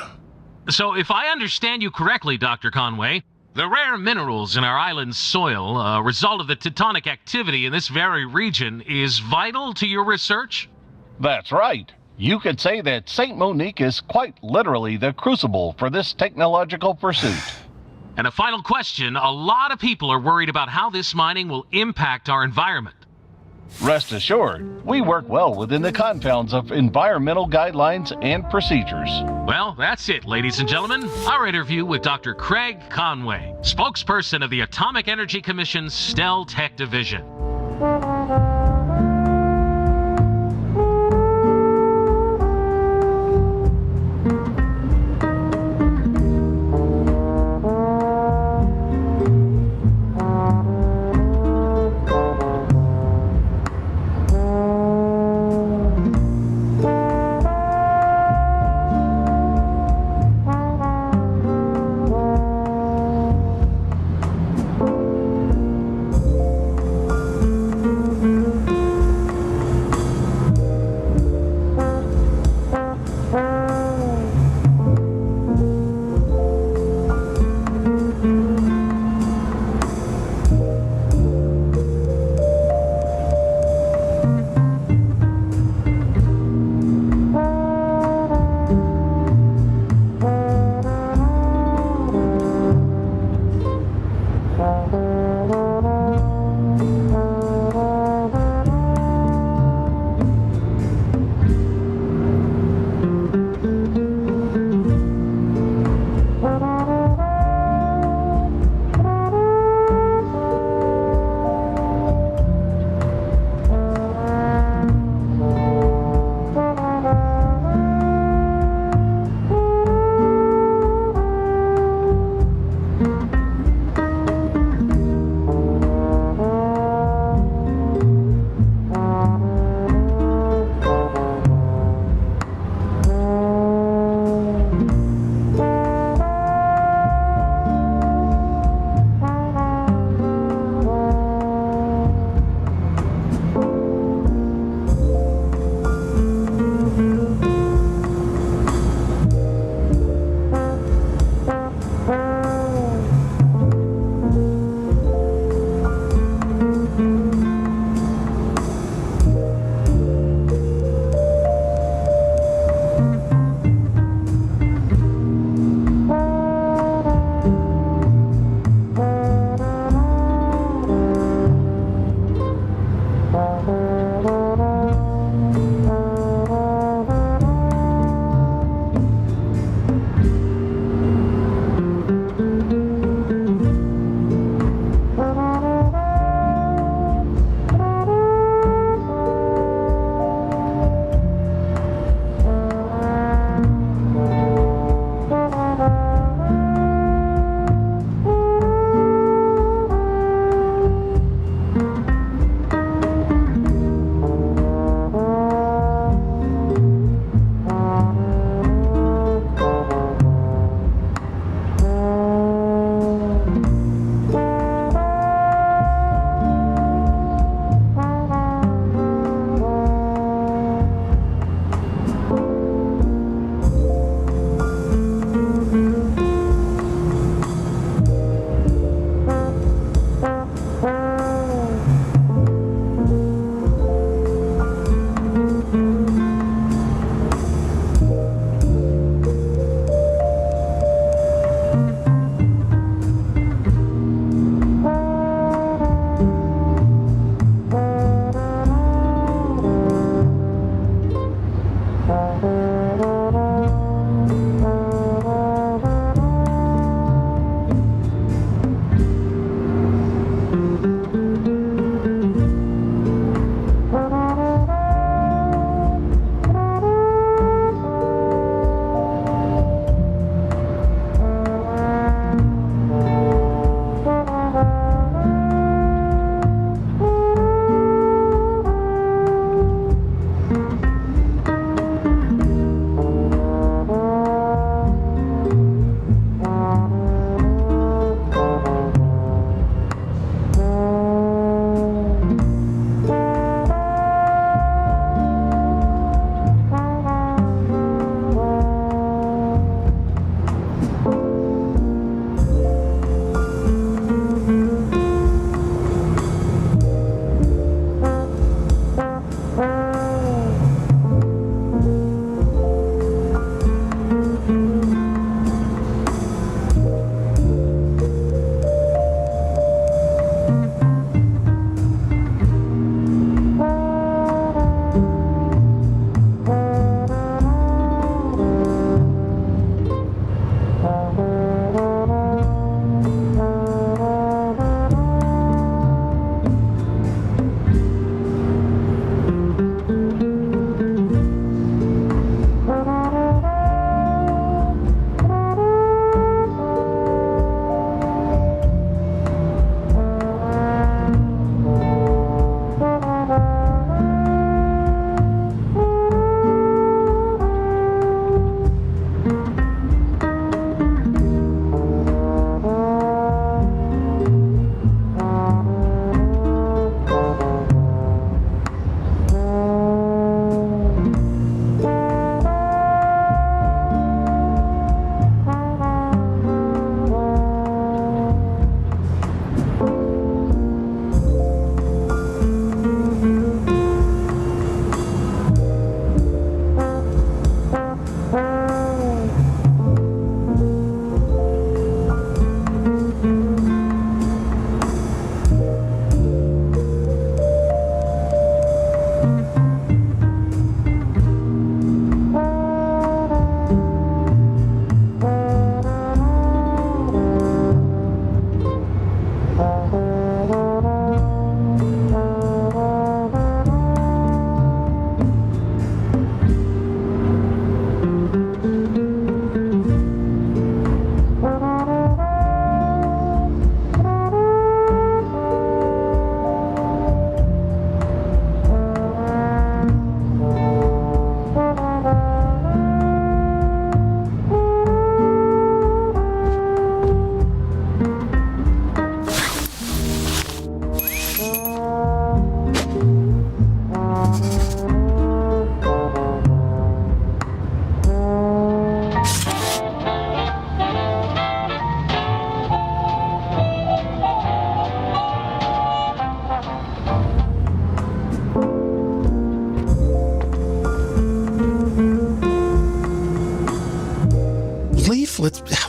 So if I understand you correctly, Dr. Conway, the rare minerals in our island's soil, a result of the tectonic activity in this very region, is vital to your research? That's right. You could say that St. Monique is quite literally the crucible for this technological pursuit. And a final question, a lot of people are worried about how this mining will impact our environment. Rest assured, we work well within the confines of environmental guidelines and procedures. Well, that's it, ladies and gentlemen. Our interview with Dr. Craig Conway, spokesperson of the Atomic Energy Commission's Snell Tech Division.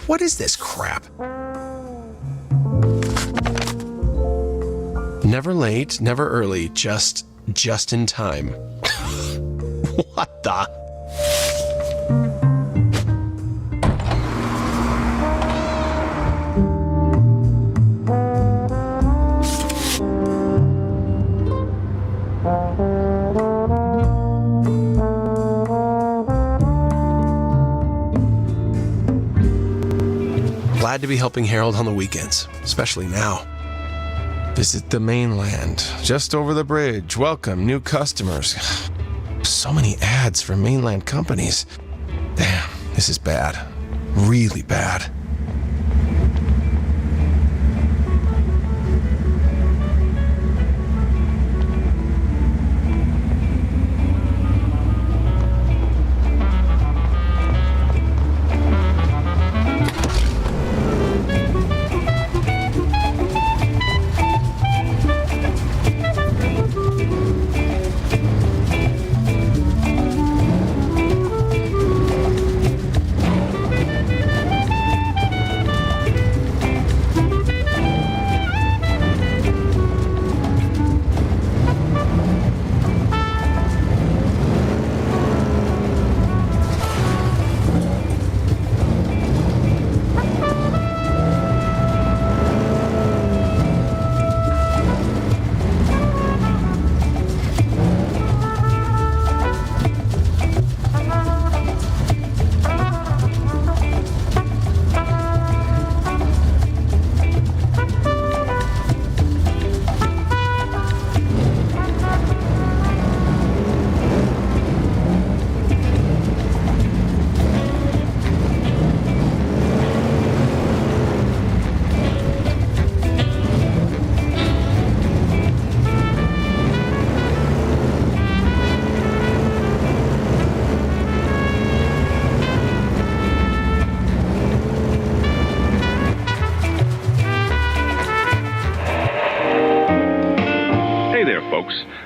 What is this crap? Never late, never early, just in time. What the? Glad to be helping Harold on the weekends, especially now. Visit the mainland, just over the bridge. Welcome new customers. So many ads for mainland companies. Damn, this is bad. Really bad.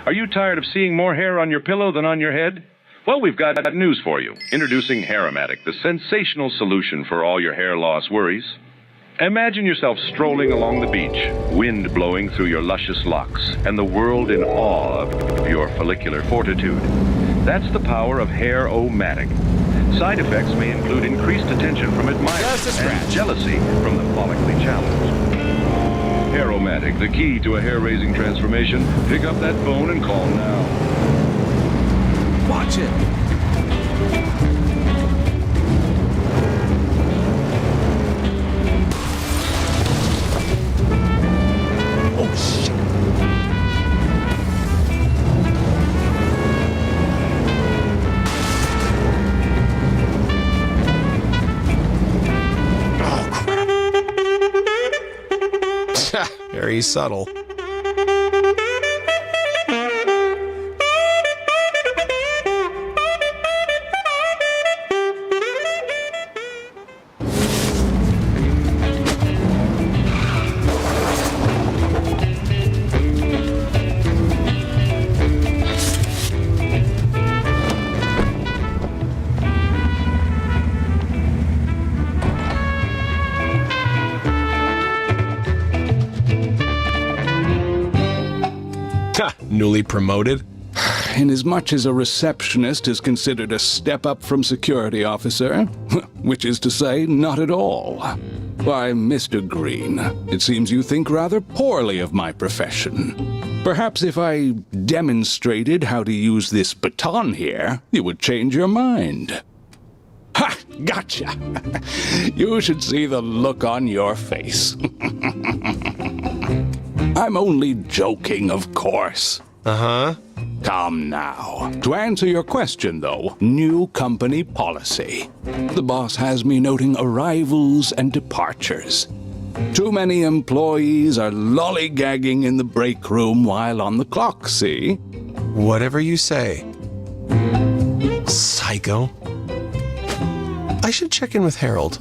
Are you tired of seeing more hair on your pillow than on your head? Well, we've got news for you. Introducing Hair-O-Matic, the sensational solution for all your hair loss worries. Imagine yourself strolling along the beach, wind blowing through your luscious locks, and the world in awe of your follicular fortitude. That's the power of Hair-O-Matic. Side effects may include increased attention from admirers and jealousy from the follically challenged. Hair-O-Matic, the key to a hair-raising transformation. Pick up that phone and call now. Watch it. Oh, shit. Very subtle. Newly promoted? Inasmuch as a receptionist is considered a step up from security officer, which is to say, not at all. Why, Mr. Green, it seems you think rather poorly of my profession. Perhaps if I demonstrated how to use this baton here, you would change your mind. Ha! Gotcha! You should see the look on your face. I'm only joking, of course. Uh-huh. Come now. To answer your question, though, new company policy. The boss has me noting arrivals and departures. Too many employees are lollygagging in the break room while on the clock, see? Whatever you say. Psycho. I should check in with Harold.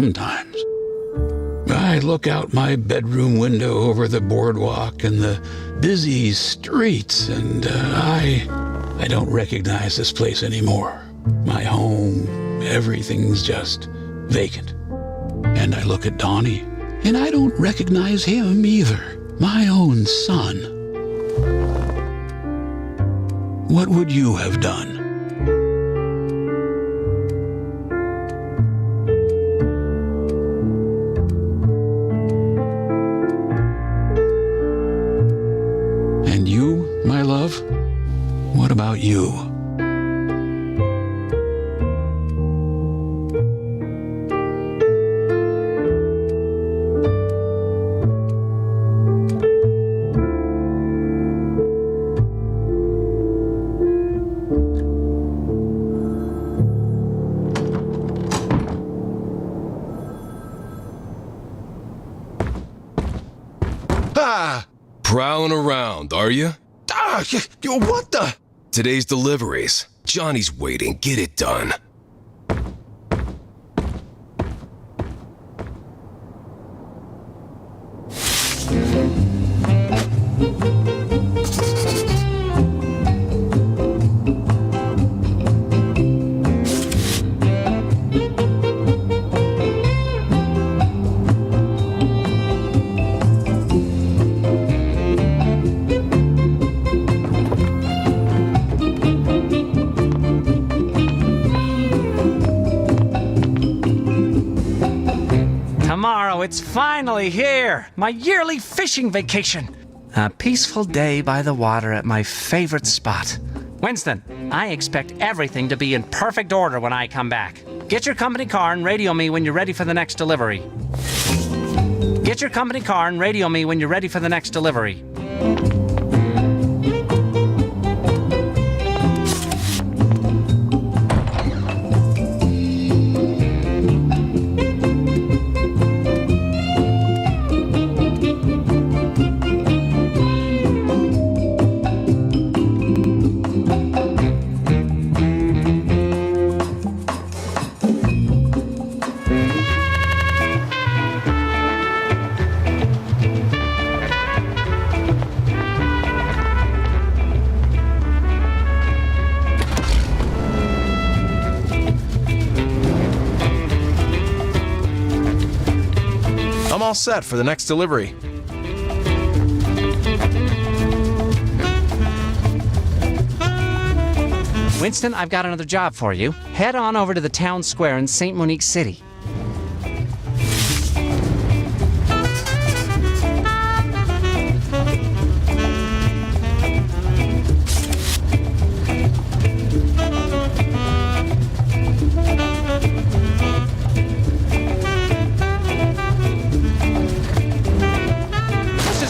sometimes. I look out my bedroom window over the boardwalk and the busy streets, and I don't recognize this place anymore. My home, everything's just vacant. And I look at Donnie, and I don't recognize him either. My own son. What would you have done? And you, my love? What about you? Prowling around, are you? What the? Today's deliveries. Johnny's waiting. Get it done. Tomorrow, it's finally here! My yearly fishing vacation! A peaceful day by the water at my favorite spot. Winston, I expect everything to be in perfect order when I come back. Get your company car and radio me when you're ready for the next delivery. Get your company car and radio me when you're ready for the next delivery. I'm all set for the next delivery. Winston, I've got another job for you. Head on over to the town square in St. Monique City.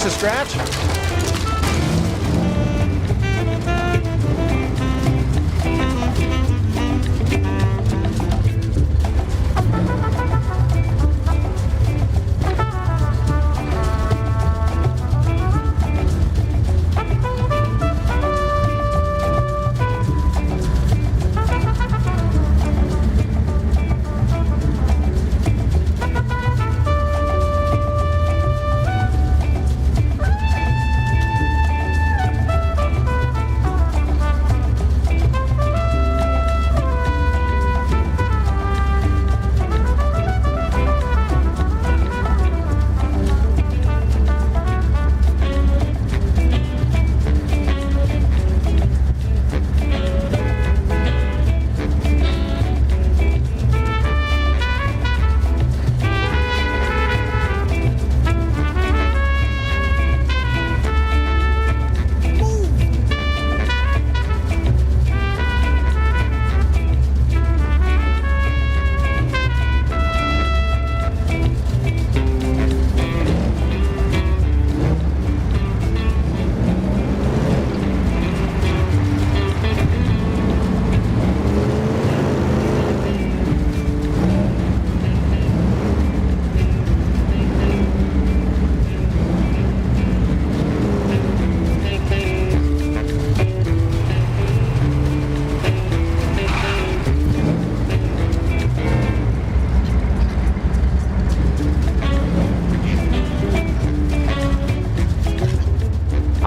A scratch?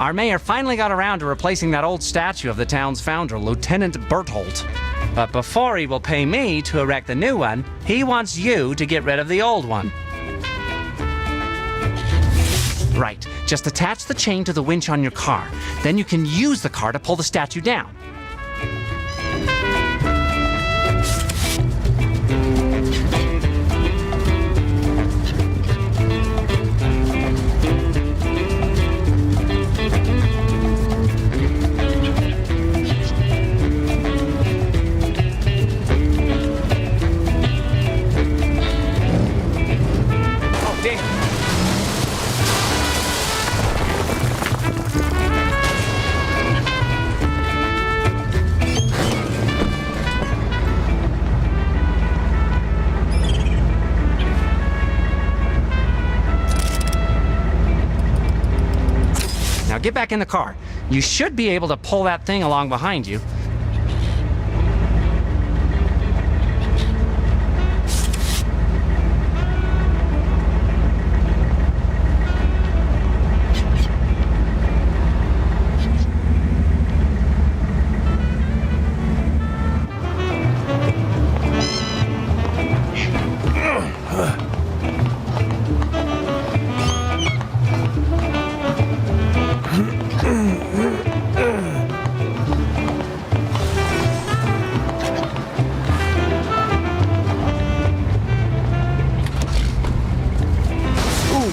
Our mayor finally got around to replacing that old statue of the town's founder, Lieutenant Berthold. But before he will pay me to erect the new one, he wants you to get rid of the old one. Right, just attach the chain to the winch on your car. Then you can use the car to pull the statue down. Now get back in the car. You should be able to pull that thing along behind you.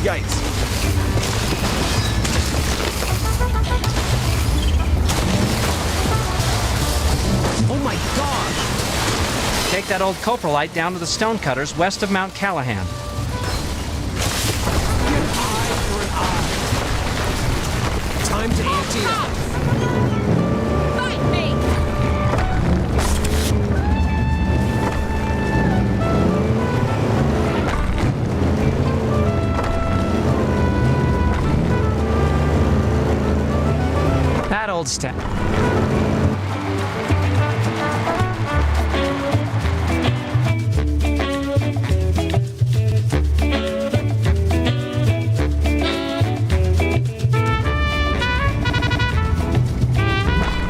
Yikes. Oh my God! Take that old coprolite down to the stonecutters west of Mount Callahan. Time to ante up. Fight me! That old step.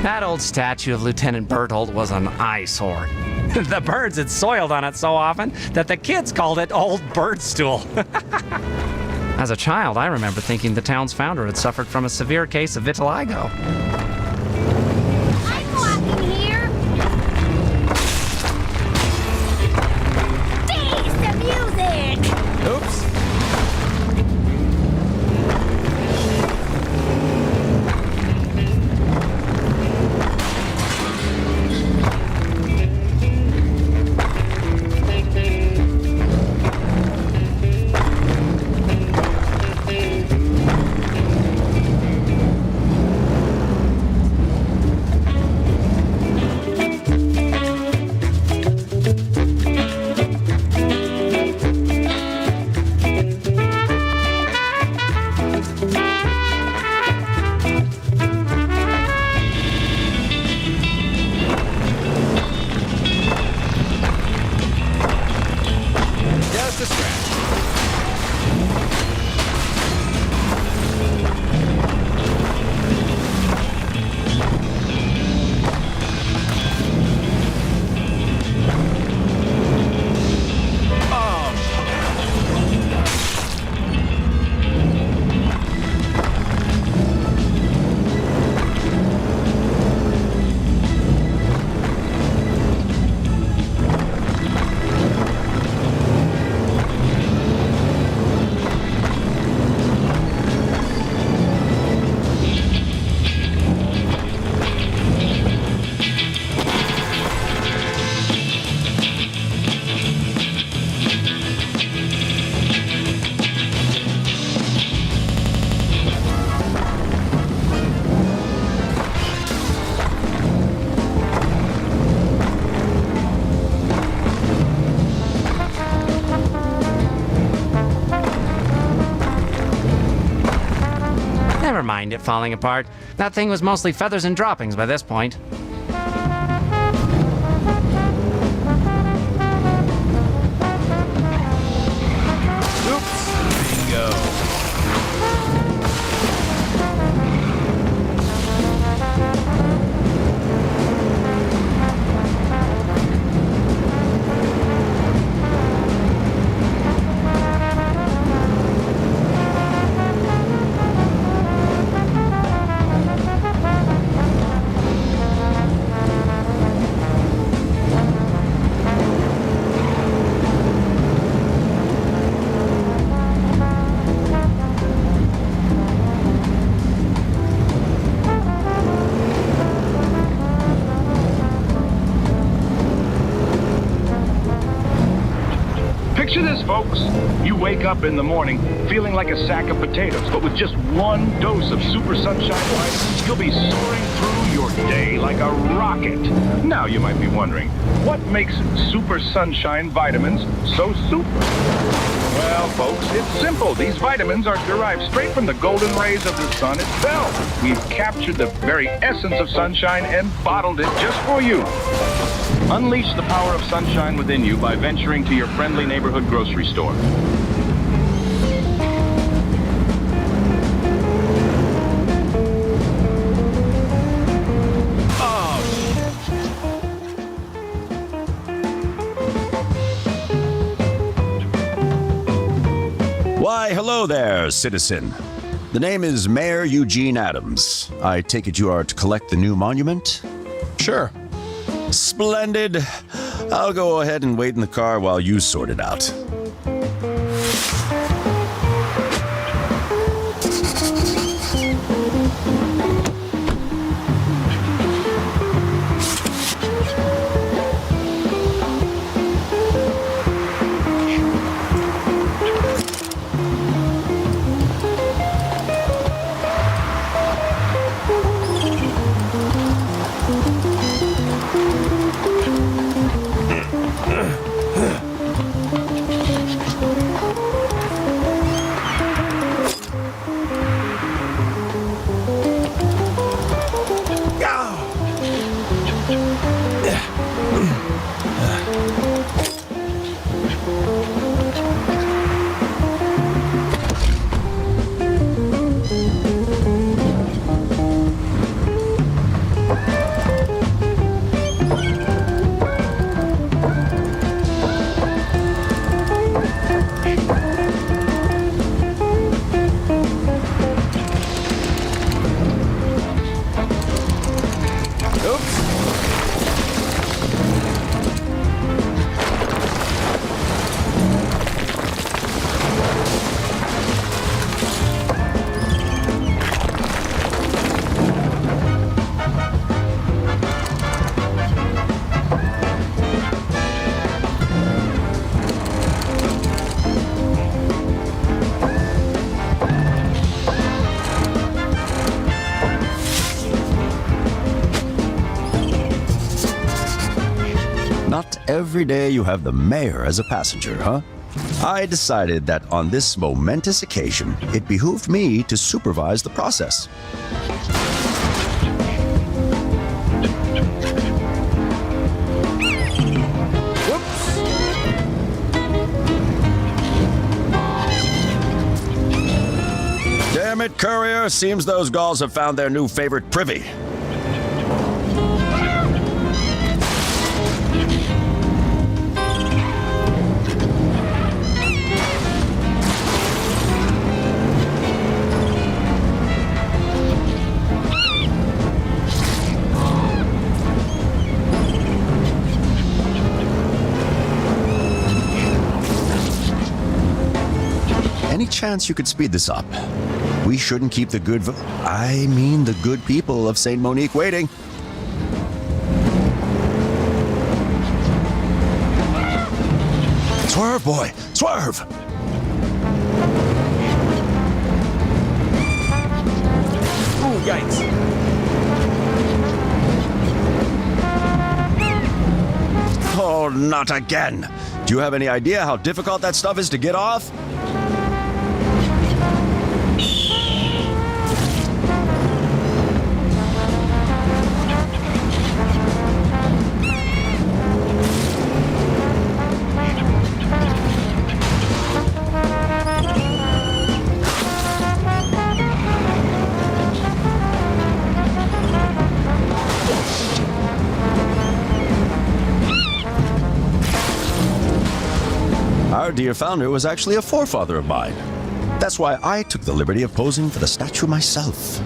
That old statue of Lieutenant Berthold was an eyesore. The birds had soiled on it so often that the kids called it Old Birdstool. As a child, I remember thinking the town's founder had suffered from a severe case of vitiligo. I'm walking here! Face the music! Oops. Never mind it falling apart. That thing was mostly feathers and droppings by this point. Oops. Bingo. folks. You wake up in the morning feeling like a sack of potatoes, but with just one dose of Super Sunshine Vitamins, you'll be soaring through your day like a rocket. Now you might be wondering, what makes Super Sunshine Vitamins so super? Well, folks, it's simple. These vitamins are derived straight from the golden rays of the sun itself. We've captured the very essence of sunshine and bottled it just for you. Unleash the power of sunshine within you by venturing to your friendly neighborhood grocery store. Why, hello there, citizen. The name is Mayor Eugene Adams. I take it you are to collect the new monument? Sure. Splendid. I'll go ahead and wait in the car while you sort it out. Not every day you have the mayor as a passenger, huh? I decided that on this momentous occasion, it behooved me to supervise the process. Damn it, courier. Seems those gulls have found their new favorite privy. Any chance you could speed this up? We shouldn't keep the the good people of St. Monique waiting. Swerve, boy! Swerve! Ooh, yikes. Oh, not again! Do you have any idea how difficult that stuff is to get off? Our dear founder was actually a forefather of mine. That's why I took the liberty of posing for the statue myself.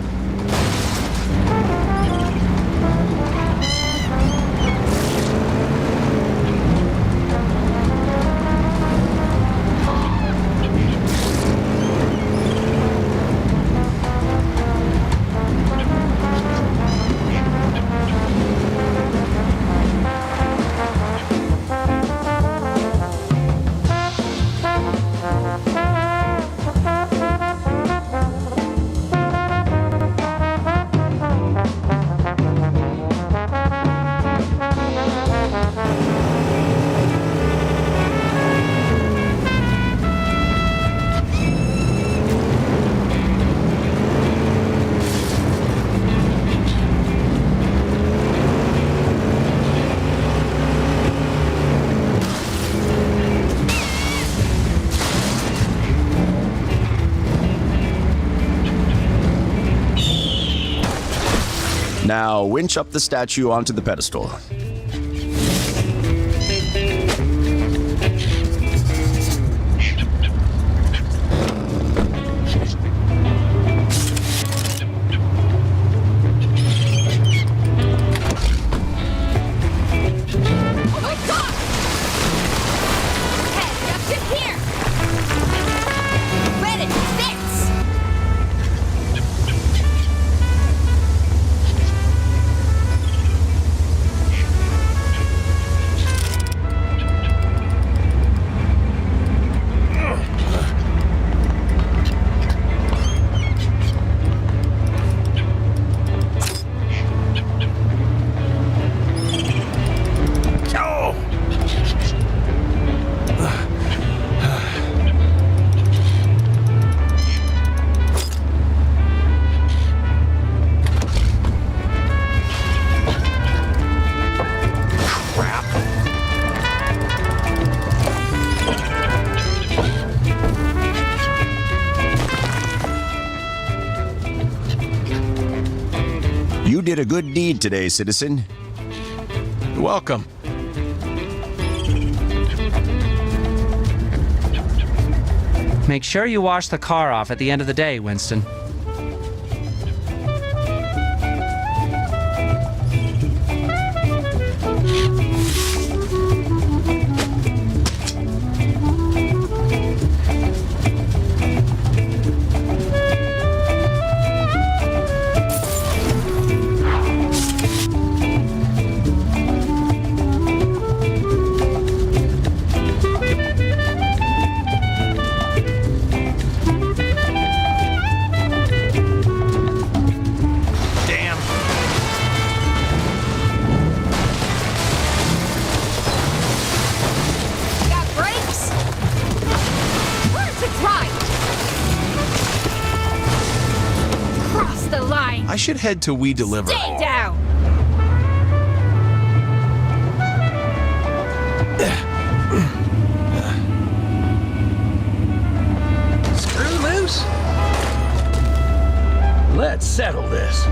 Now winch up the statue onto the pedestal. You did a good deed today, citizen. You're welcome. Make sure you wash the car off at the end of the day, Winston. I should head to We Deliver. Stay down! Screw loose? Let's settle this.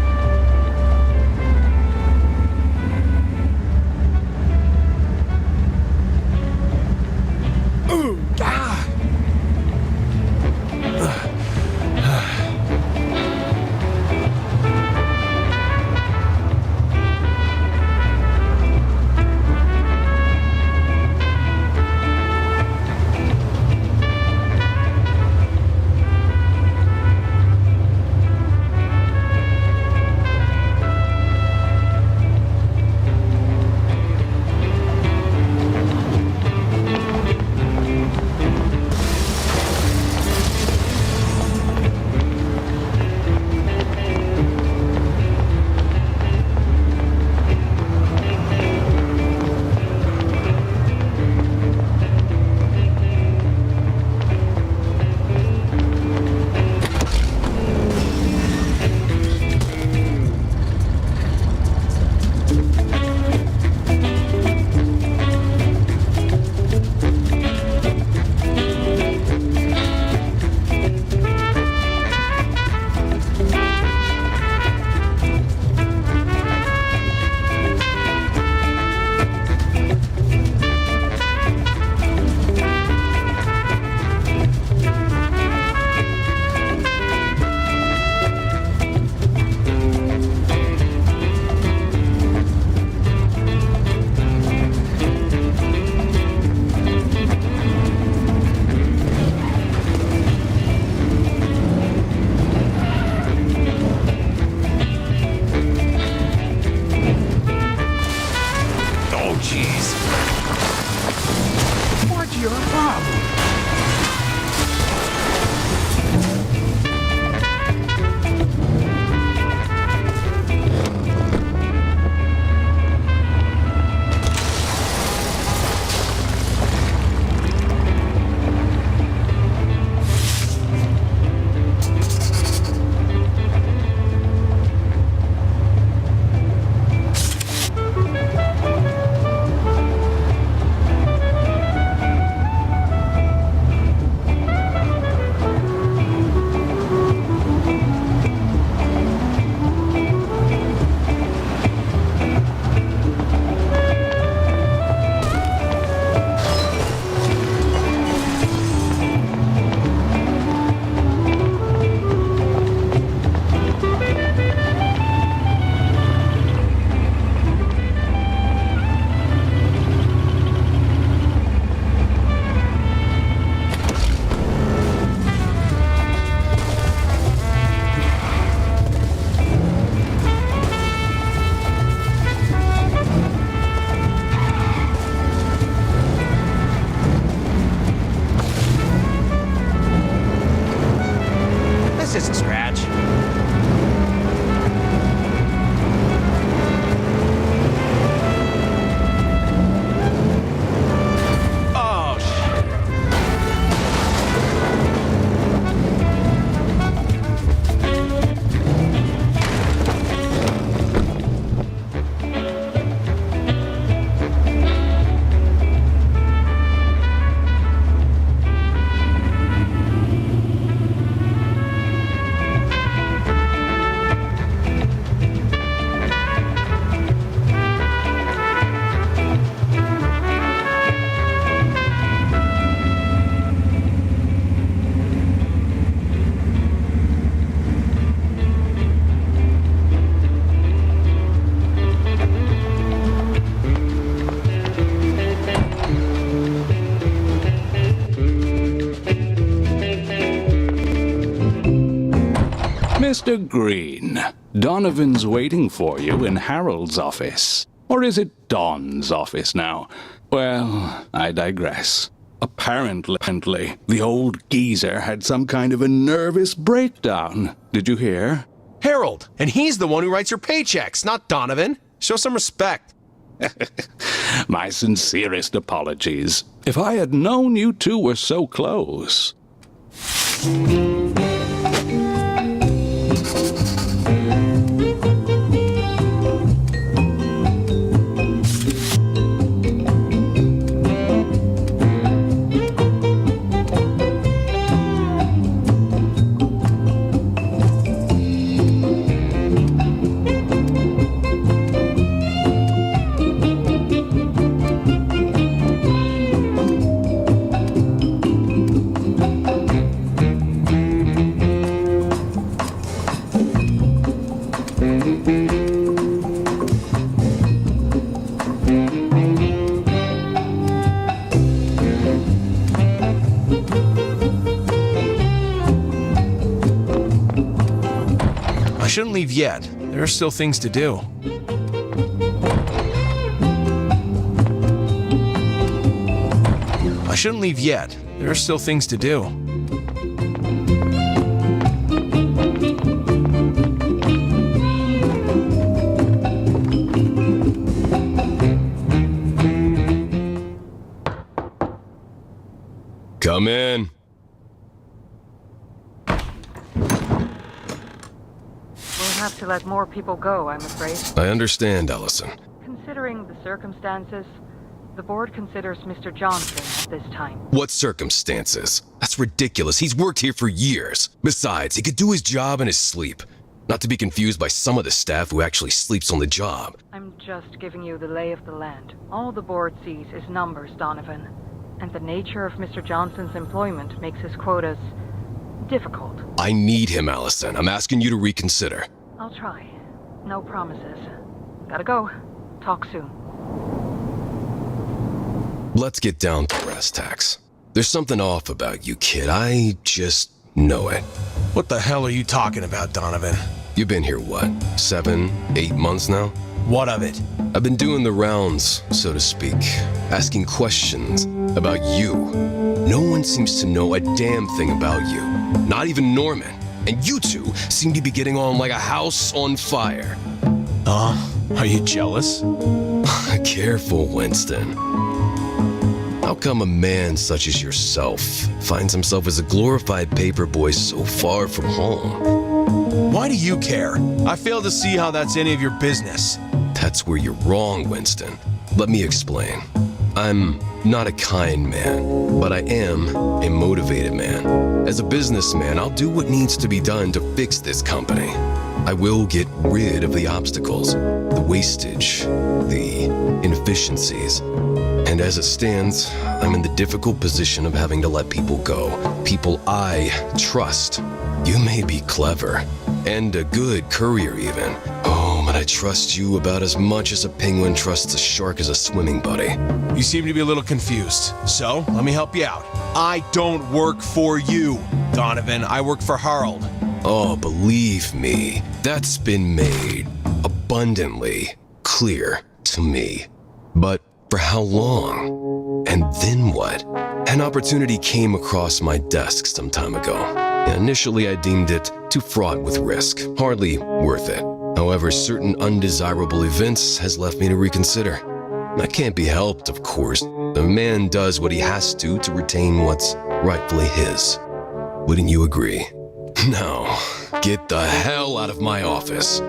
Mr. Green, Donovan's waiting for you in Harold's office. Or is it Don's office now? Well, I digress. Apparently, the old geezer had some kind of a nervous breakdown. Did you hear? Harold, and he's the one who writes your paychecks, not Donovan. Show some respect. My sincerest apologies. If I had known you two were so close. I shouldn't leave yet. There are still things to do. I shouldn't leave yet. There are still things to do. Come in. We'll have to let more people go, I'm afraid. I understand, Ellison. Considering the circumstances, the board considers Mr. Johnson at this time. What circumstances? That's ridiculous. He's worked here for years. Besides, he could do his job in his sleep. Not to be confused by some of the staff who actually sleeps on the job. I'm just giving you the lay of the land. All the board sees is numbers, Donovan. And the nature of Mr. Johnson's employment makes his quotas difficult. I need him, Allison. I'm asking you to reconsider. I'll try. No promises. Gotta go. Talk soon. Let's get down to brass tacks. There's something off about you, kid. I just know it. What the hell are you talking about, Donovan? You've been here, what, 7, 8 months now? What of it? I've been doing the rounds, so to speak, asking questions about you. No one seems to know a damn thing about you. Not even Norman. And you two seem to be getting on like a house on fire. Are you jealous? Careful, Winston. How come a man such as yourself finds himself as a glorified paperboy so far from home? Why do you care? I fail to see how that's any of your business. That's where you're wrong, Winston. Let me explain. I'm not a kind man, but I am a motivated man. As a businessman, I'll do what needs to be done to fix this company. I will get rid of the obstacles, the wastage, the inefficiencies. And as it stands, I'm in the difficult position of having to let people go. People I trust. You may be clever, and a good courier even. Oh, but I trust you about as much as a penguin trusts a shark as a swimming buddy. You seem to be a little confused, so let me help you out. I don't work for you, Donovan. I work for Harold. Oh, believe me, that's been made abundantly clear to me. But for how long? And then what? An opportunity came across my desk some time ago. Initially, I deemed it too fraught with risk, hardly worth it. However, certain undesirable events has left me to reconsider. That can't be helped, of course. A man does what he has to retain what's rightfully his. Wouldn't you agree? Now, get the hell out of my office.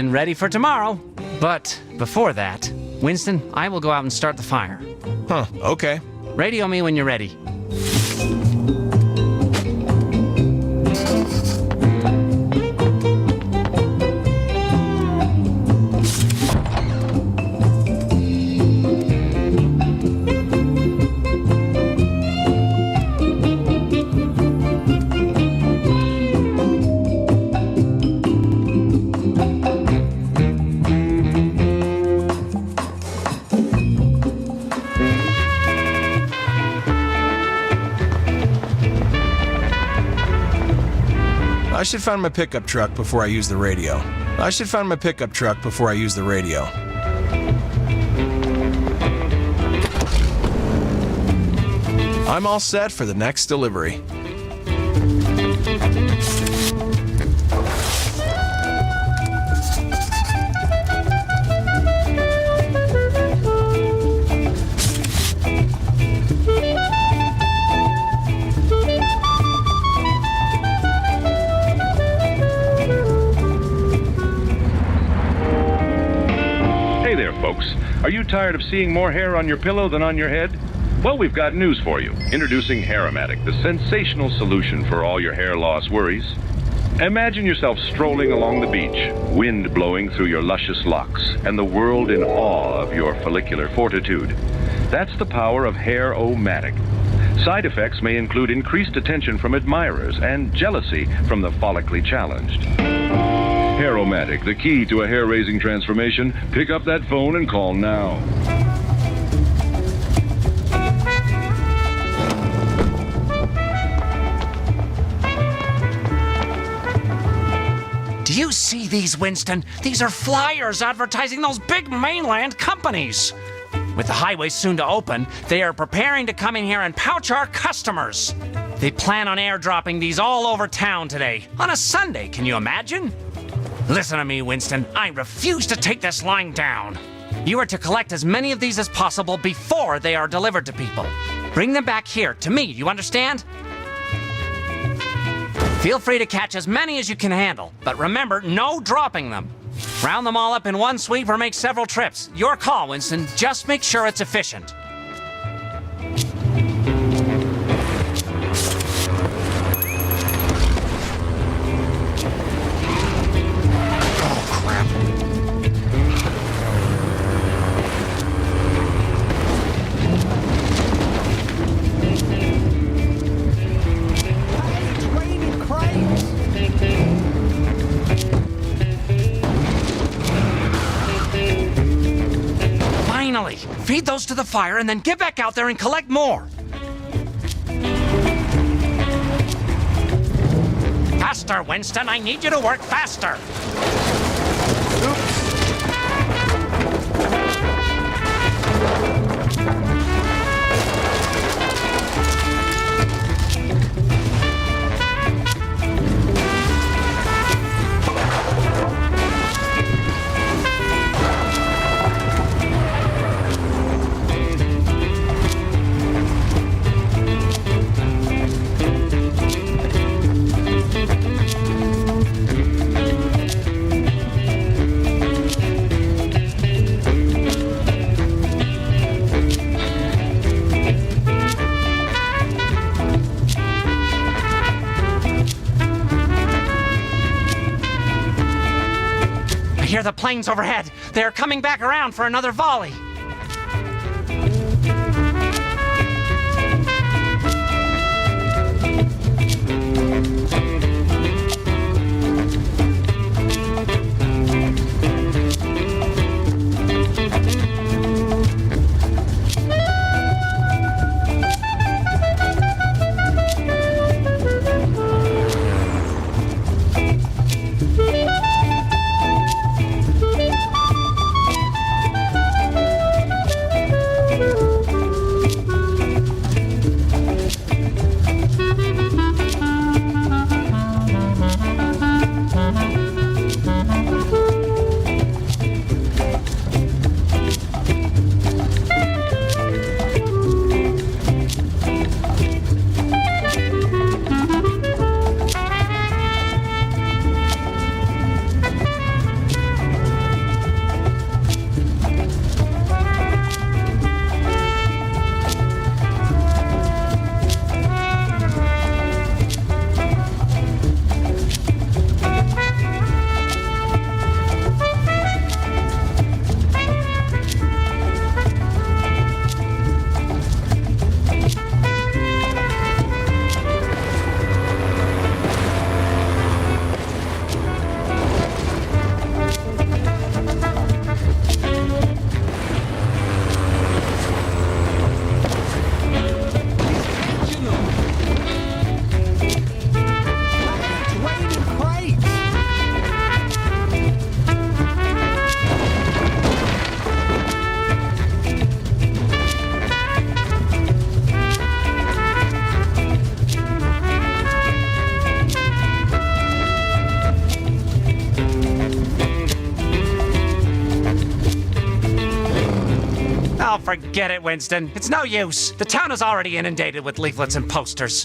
and ready for tomorrow. But before that, Winston, I will go out and start the fire. Huh, okay. Radio me when you're ready. I should find my pickup truck before I use the radio. I'm all set for the next delivery. Hey there, folks. Are you tired of seeing more hair on your pillow than on your head? Well, we've got news for you. Introducing Hair-O-Matic, the sensational solution for all your hair loss worries. Imagine yourself strolling along the beach, wind blowing through your luscious locks, and the world in awe of your follicular fortitude. That's the power of Hair-O-Matic. Side effects may include increased attention from admirers and jealousy from the follically challenged. Hair-O-Matic, the key to a hair-raising transformation. Pick up that phone and call now. Do you see these, Winston? These are flyers advertising those big mainland companies. With the highway soon to open, they are preparing to come in here and pouch our customers. They plan on airdropping these all over town today. On a Sunday, can you imagine? Listen to me, Winston. I refuse to take this lying down. You are to collect as many of these as possible before they are delivered to people. Bring them back here, to me, you understand? Feel free to catch as many as you can handle, but remember, no dropping them. Round them all up in one sweep or make several trips. Your call, Winston. Just make sure it's efficient. Finally, feed those to the fire and then get back out there and collect more. Faster, Winston. I need you to work faster. Oops. I hear the planes overhead. They are coming back around for another volley. forget it, Winston. It's no use. The town is already inundated with leaflets and posters.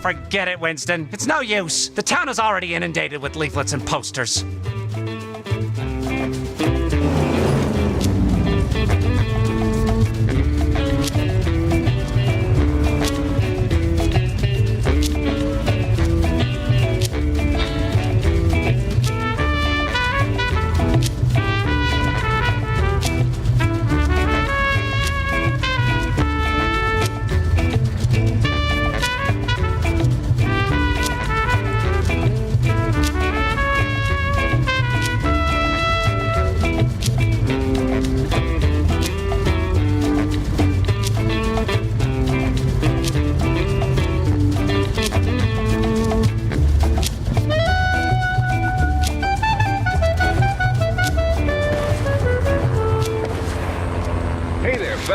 Forget it, Winston. It's no use. The town is already inundated with leaflets and posters.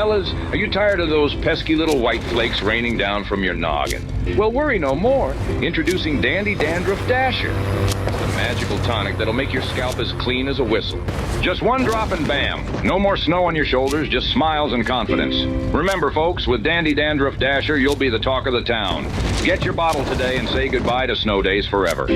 Fellas, are you tired of those pesky little white flakes raining down from your noggin? Well, worry no more. Introducing Dandy Dandruff Dasher. It's the magical tonic that'll make your scalp as clean as a whistle. Just one drop and bam. No more snow on your shoulders, just smiles and confidence. Remember, folks, with Dandy Dandruff Dasher, you'll be the talk of the town. Get your bottle today and say goodbye to snow days forever.